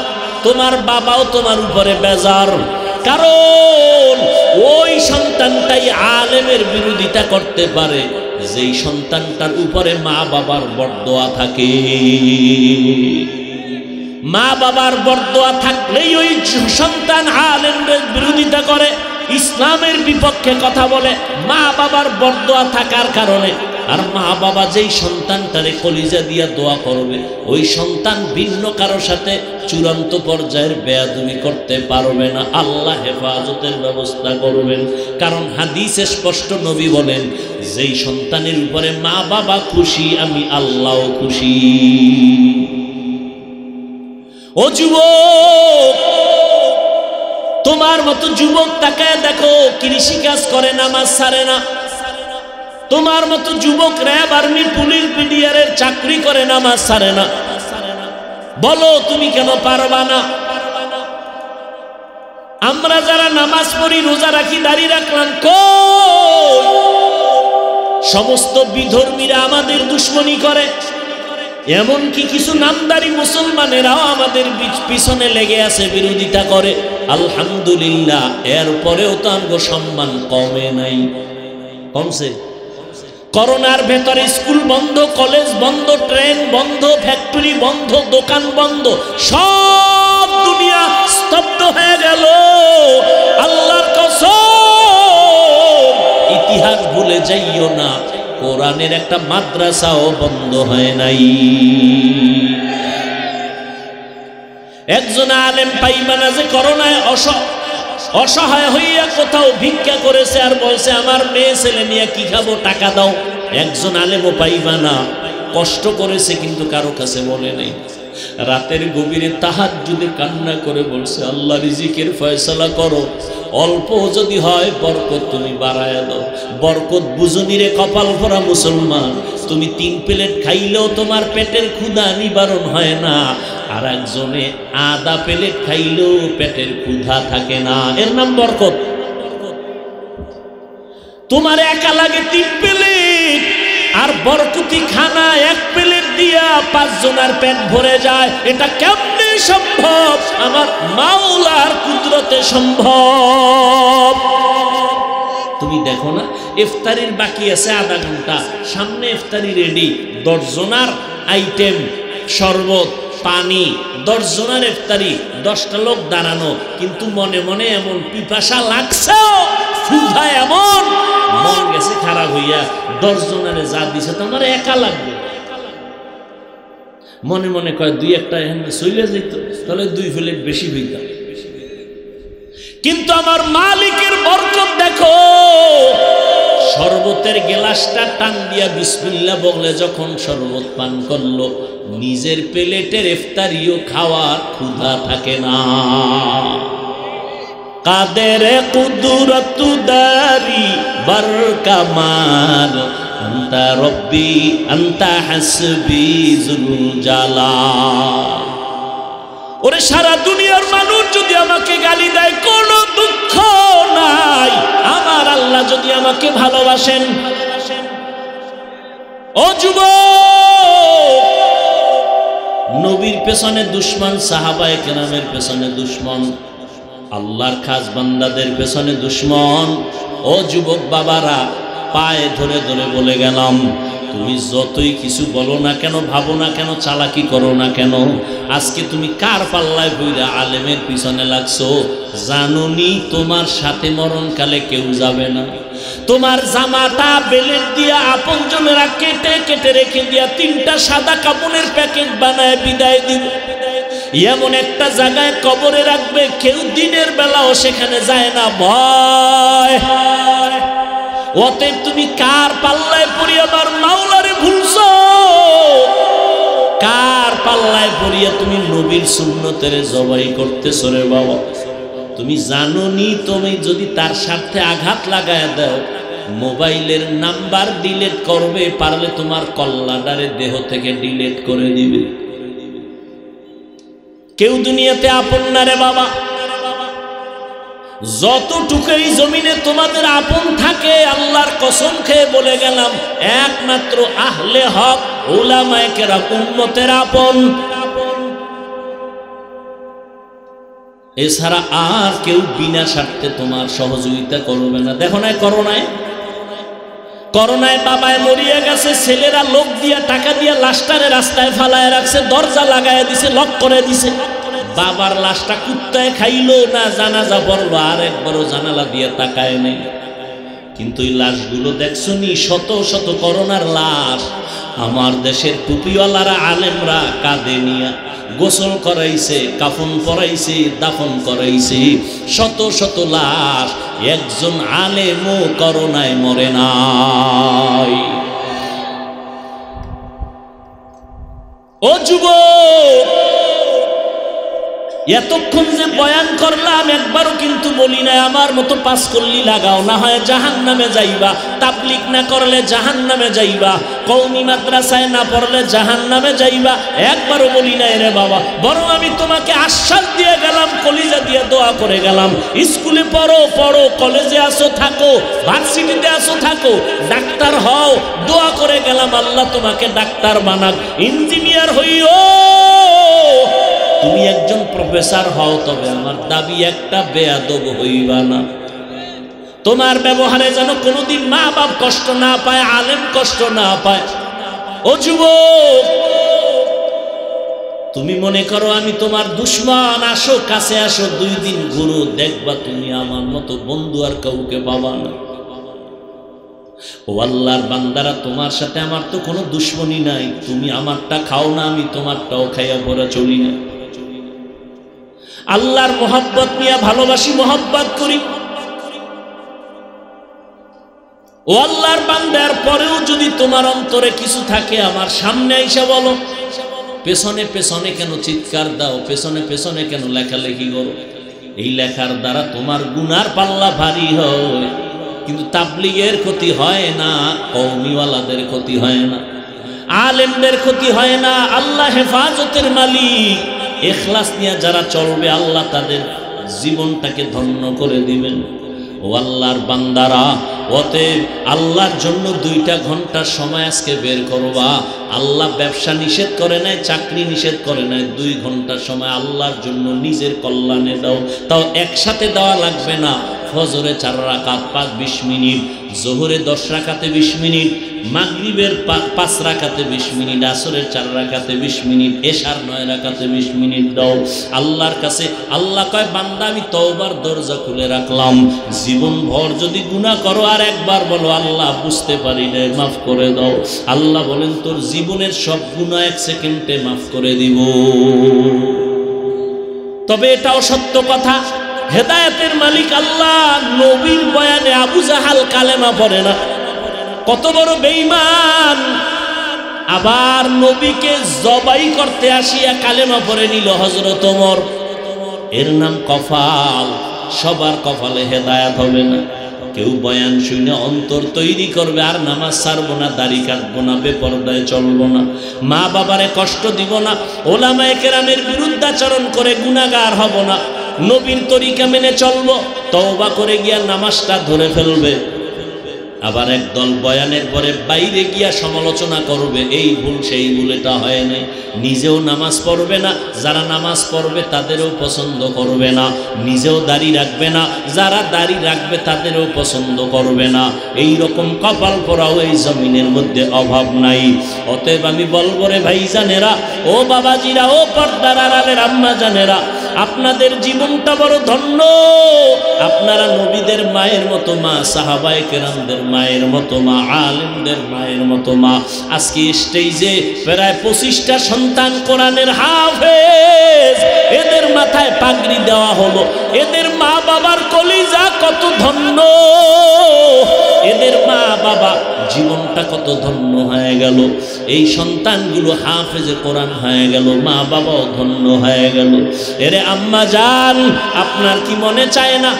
Speaker 1: তোমার বাবাও তোমার উপরে বেজার। কারণ ওই সন্তানটাই আলেমের বিরোধিতা করতে পারে যেই সন্তানটার উপরে মা বাবার বরদোয়া থাকে। মা বাবার বরদোয়া থাকলেই ওই সন্তান আলেমদের বিরোধিতা করে, ইসলামের বিপক্ষে কথা বলে, মা বাবার বরদোয়া থাকার কারণে। আর মা বাবা যেই সন্তানটারে কলিজা দিয়া দোয়া করবে, ওই সন্তান ভিন্ন কারোর সাথে চূড়ান্ত পর্যায়ের বেয়াদবি করতে পারবে না। আল্লাহ হেফাজতের ব্যবস্থা করবেন। কারণ হাদিসে স্পষ্ট নবী বলেন, যেই সন্তানের উপরে মা বাবা খুশি, আমি আল্লাহও খুশি। ও যুবক, তোমার মতো যুবক তাকায় দেখো, কৃষি কাজ করে, নামাজ ছাড়ে না। তোমার মতো যুবক র্যাব, আর্মি, পুলিশ, বিডিআরের চাকরি করে, নামাজ ছাড়ে না। বলো তুমি কেন পারবা না? আমরা যারা নামাজ পড়ি, রোজা রাখি, দাড়ি রাখলাম, কই? সমস্ত বিধর্মীরা আমাদের দুশ্মনী করে, এমনকি কিছু নামদারি মুসলমানেরাও আমাদের পিছনে লেগে আছে, বিরোধিতা করে। আলহামদুলিল্লাহ, এরপরেও তো আমগো সম্মান কমে নাই, কমছে। করোনার ভেতরে স্কুল বন্ধ, কলেজ বন্ধ, ট্রেন বন্ধ, ফ্যাক্টরি বন্ধ, দোকান বন্ধ, সব দুনিয়া দুনিয়া স্তব্ধ হয়ে গেল। আল্লাহর কসম, ইতিহাস ভুলে যাইও না, কোরআনের একটা মাদ্রাসাও বন্ধ হয় নাই। একজন আলেম পাইবা না যে করোনায় অসহায় হইয়া কোথাও ভিক্ষা করেছে আর বলছে আমার মেয়ে ছেলে নিয়ে কি খাবো, টাকা দাও। একজন আলেমও পাইবা না কষ্ট করেছে কিন্তু কারো কাছে বলে নাই। রাতের গভীরে তাহাজ্জুদে কান্না করে বলছে আল্লাহ রিজিকের ফয়সালা করো, অল্প যদি হয় বরকত তুমি বাড়ায়া দাও। বরকত বুঝনি রে কপাল ভরা মুসলমান, তুমি 3 প্লেট খাইলেও তোমার পেটের ক্ষুধা নিবারণ হয় না, আর একজনে আধা প্লেট খাইলেও পেটের ক্ষুধা থাকে না, এর নাম বরকত। তোমার একা লাগে 3 প্লেট, আর বরকতি খানা 1 প্লেট দিয়া 5 জনের পেট ভরে যায়। এটা কেমনে সম্ভব? আমার মাওলার কুদরতে সম্ভব। তুমি দেখো না, ইফতারির বাকি আছে আধা ঘন্টা, সামনে ইফতারি রেডি, 10 জনের আইটেম, শরবত, পানি, 10 জনের ইফতারি, 10টা লোক দাঁড়ানো, কিন্তু মনে মনে এমন পিপাসা লাগছে, ক্ষুধা এমন, মন গেছে খারাপ হইয়া 10 জনের যা দিছে তোমার একা লাগবে। মনে মনে কয় 2-1টা এখানে চলে যেত, তাহলে 2 প্লেট বেশি হইতাম। কিন্তু আমার মালিকের বরকত দেখো, শরবতের গ্লাসটা টান দিয়া বিসমিল্লাহ বলে যখন শরবত পান করলো, নিজের প্লেটের ইফতারিও খাওয়ার ক্ষুধা থাকে না। কাদের কুদরত দারি বার কামাল, আন্তা রব্বি আন্তা হাসবি জুল জালাল। ওরে সারা দুনিয়ার মানুষ যদি আমাকে গালি দেয় কোনো দুঃখ নাই, আমার আল্লাহ যদি আমাকে ভালোবাসেন। ও যুবক, নবীর পেছনে দুশমন, সাহাবায়ে কেরামের পেছনে দুশমন, আল্লাহর খাস বান্দাদের পেছনে দুশমন। ও যুবক বাবারা, পায়ে ধরে ধরে বলে গেলাম, তুমি যতই কিছু বলো না কেন, ভাবো না কেন, চালাকি করো না কেন, আজকে তুমি কার পাল্লায় বইরা আলেমের পিছনে লাগছো? জানোনি তোমার সাথে মরণকালে কেউ যাবে না। তোমার জামাটা বেলেট দিয়া আপনজনেরা কেটে কেটে রেখে দিয়া 3টা সাদা কাপড়ের প্যাকেট বানায় বিদায় দিবে, এমন একটা জায়গায় কবরে রাখবে, কেউ দিনের বেলাও সেখানে যায় না, ভয়। অতএব তুমি কার পাল্লায় পড়ি আমার মাওলারে ভুলছো? কার পাল্লায় পড়িয়া তুমি নবীর সুন্নতের জবাই করতেছো রে বাবা? তুমি জানোনি তুমি যদি তার স্বার্থে আঘাত লাগায় দাও, মোবাইলের নাম্বার ডিলিট করবে, পারলে তোমার কল্লাডারে দেহ থেকে ডিলিট করে দিবে। কেউ দুনিয়াতে আপন না রে বাবা। যতটুকুই জমিনে তোমাদের আপন থাকে, আল্লাহর কসম খেয়ে বলে গেলাম, একমাত্র আহলে হক উলামায়ে কেরাম উম্মতের আপন। এছাড়া আর কেউ বিনা স্বার্থে তোমার সহযোগিতা করবে না। দেখো না করোনায় বাবায় মরিয়া গেছে, ছেলেরা লোক দিয়া টাকা দিয়া লাশটারে রাস্তায় ফালায় রাখছে, দরজা লাগায় দিছে, লক করে দিছে। বাবার লাশটা কুত্তায় খাইলো না, জানাজা পড়লো, আর একবারও জানালা দিয়ে তাকায় নেই। কিন্তু এই লাশগুলো দেখছো নি, শত শত করোনার লাশ। আমার দেশের টুপিওয়ালারা আলেমরা কাঁধে নিয়া গোসল করাইছে, কাফন পরাইছে, দাফন করাইছে, শত শত লাশ। একজন আলেমও করোনায় মরে নাই। ও যুবক, এতক্ষণ যে বয়ান করলাম একবারও কিন্তু বলি না আমার মতো 5 কল্লি লাগাও, না হয় জাহান্নামে যাইবা। তাবলীগ না করলে জাহান্নামে যাইবা, কওমি মাদ্রাসায় না পড়লে জাহান্নামে যাইবা, একবারও বলি না রে বাবা। বরং আমি তোমাকে আশ্বাস দিয়ে গেলাম, কলিজা দিয়ে দোয়া করে গেলাম, স্কুলে পড়ো, কলেজে আসো থাকো, ভার্সিটিতে আসো থাকো, ডাক্তার হও, দোয়া করে গেলাম আল্লাহ তোমাকে ডাক্তার বানাক, ইঞ্জিনিয়ার হইও। তুমি একজন প্রফেসর হও, তবে আমার দাবি একটা, বেয়াদব হইবা না। তোমার ব্যবহারে যেন কোনোদিন মা বাপ কষ্ট না পায়, আলেম কষ্ট না পায়। ও যুবক, তুমি মনে করো আমি তোমার দুশমন, আসো কাছে আসো, 2 দিন ঘুরো, দেখবা তুমি আমার মতো বন্ধু আর কাউকে পাবা না। ও আল্লাহর বান্দারা, তোমার সাথে আমার তো কোনো দুশ্মনী নাই, তুমি আমারটা খাও না, আমি তোমারটাও খাইয়া পড়া চলি না। আল্লাহর মোহাব্বত নিয়ে ভালোবাসি, মোহাব্বত করি। ও আল্লাহর বান্দার পরেও যদি তোমার অন্তরে কিছু থাকে, আমার সামনে আইসা বলো। পেছনে পেছনে কেন চিৎকার দাও, পেছনে পেছনে কেন লেখালেখি করো? এই লেখার দ্বারা তোমার গুনার পাল্লা ভারী হয়, কিন্তু তাবলীগের ক্ষতি হয় না, কওমিওয়ালাদের ক্ষতি হয় না, আলেমদের ক্ষতি হয় না। আল্লাহ হেফাজতের মালিক। ইখলাস নিয়ে যারা চলবে, আল্লাহ তাদের জীবনটাকে ধন্য করে দিবেন। ও আল্লাহর বান্দারা, অতএব আল্লাহর জন্য 2টা ঘন্টার সময় আজকে বের করবা। আল্লাহ ব্যবসা নিষেধ করে নাই, চাকরি নিষেধ করে নাই, 2 ঘন্টার সময় আল্লাহর জন্য নিজের কল্যাণে দাও। তাও একসাথে দেওয়া লাগবে না। ফজরে 4 রাকাত 5-20 মিনিট, জোহরে 10 রাকাতে 20 মিনিট, মাগরিবের 5 রাকাতে 20 মিনিট, আসরের 4 রাকাতে 20 মিনিট, এশার 9 রাকাতে 20 মিনিট দাও আল্লাহর কাছে। আল্লাহ কয়, বান্দা আমি তওবার দরজা খুলে রাখলাম। জীবন ভর যদি গুনাহ করো, আর একবার বলো আল্লাহ বুঝতে পারি না, মাফ করে দাও। আল্লাহ বলেন, তোর জীবনের সব গুনাহ 1 সেকেন্ডে মাফ করে দিব। তবে এটাও সত্য কথা, হেদায়েতের মালিক আল্লাহ। নবীর বয়ানে আবু জাহাল কালেমা পড়ে না, কত বড় বেঈমান। আবার নবীকে জবাই করতে আসিয়া কালেমা পড়ে নিল হযরত ওমর। এর নাম কপাল। সবার কপালে হেদায়েত হবে না। কেউ বয়ান শুনে অন্তর তৈরি করবে, আর নামাজ ছাড়বো না, দাড়ি কাটবো না, বেপরদায় চলবো না, মা বাবারে কষ্ট দিব না, ওলামায়ে কেরামের বিরুদ্ধাচরণ করে গুনাহগার হব না, নবীর তরিকা মেনে চলবো, তওবা করে গিয়া নামাজটা ধরে ফেলবে। আবার একদল বয়ানের পরে বাইরে গিয়া সমালোচনা করবে, এই ভুল সেই ভুল, এটা হয় নাই। নিজেও নামাজ পড়বে না, যারা নামাজ পড়বে তাদেরও পছন্দ করবে না। নিজেও দাড়ি রাখবে না, যারা দাড়ি রাখবে তাদেরও পছন্দ করবে না। এই রকম কপাল পরাও এই জমিনের মধ্যে অভাব নাই। অতএব আমি বলবো রে ভাইজানেরা, ও বাবাজিরা, ও পর্দার আড়ালের আম্মা জানেরা, আপনাদের জীবনটা বড় ধন্য। আপনারা নবীদের মায়ের মতো মা, সাহাবায়ে কেরামদের মায়ের মতো মা, আলেমদের মায়ের মতো মা। আজকে স্টেজে প্রায় 25টা সন্তান কোরআনের হাফেজ, এদের মাথায় পাগড়ি দেওয়া হলো। এদের মা বাবার কলিজা কত ধন্য, এদের মা বাবা জীবনটা কত ধন্য হয়ে গেল। এই সন্তানগুলো হাফেজে কোরআন হয়ে গেল, মা বাবাও ধন্য হয়ে গেল। এরে আম্মা জান, আপনার কি মনে চায় না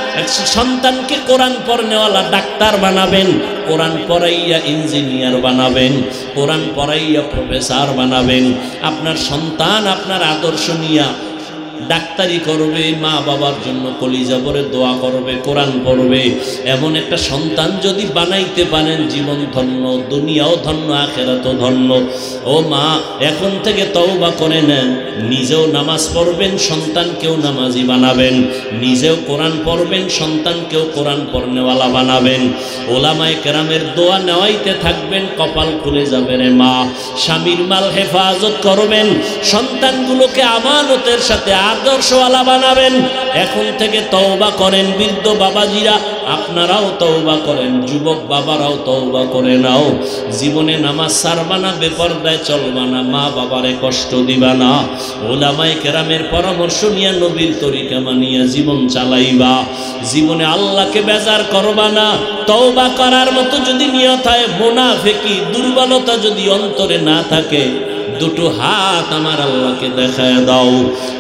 Speaker 1: সন্তানকে কোরআন পড়নেওয়ালা ডাক্তার বানাবেন, কোরআন পড়াইয়া ইঞ্জিনিয়ার বানাবেন, কোরআন পড়াইয়া প্রফেসর বানাবেন? আপনার সন্তান আপনার আদর্শ নিয়া ডাক্তারি করবে, মা বাবার জন্য কলিজা ভরে দোয়া করবে, কোরআন পড়বে। এমন একটা সন্তান যদি বানাইতে পারেন, জীবন ধন্য, দুনিয়াও ধন্য, আখিরাতও ধন্য। ও মা, এখন থেকে তওবা করে নেন। নিজেও নামাজ পড়বেন, সন্তানকেও নামাজি বানাবেন। নিজেও কোরআন পড়বেন, সন্তানকেও কোরআন পড়নেওয়ালা বানাবেন। ওলামায়ে কেরামের দোয়া নেওয়াইতে থাকবেন, কপাল খুলে যাবে রে মা। স্বামীর মাল হেফাজত করবেন, সন্তানগুলোকে আমানতের সাথে আদর্শওয়ালা বানাবেন। এখন থেকে তওবা করেন। বৃদ্ধ বাবাজিরা, আপনারাও তওবা করেন, যুবক বাবারাও তওবা করে নাও। জীবনে নামাজ ছাড়বা না, বেপরদায় চলবা না, মা বাবারে কষ্ট দিবা না। ওলামায়ে কেরামের পরামর্শ নিয়ে নবীর তরিকা মানিয়া জীবন চালাইবা। জীবনে আল্লাহকে বেজার করবা না। তওবা করার মতো যদি নিয়ত হয়, মুনাফিকি দুর্বলতা যদি অন্তরে না থাকে, 2টো হাত আমার আল্লাহকে দেখায় দাও।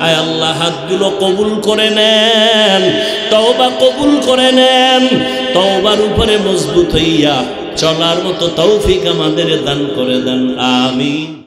Speaker 1: আয় আল্লাহ, হাতগুলো কবুল করে নেন, তওবা কবুল করে নেন। তওবার উপরে মজবুত হইয়া চলার মতো তৌফিক আমাদের দান করে দেন। আমিন।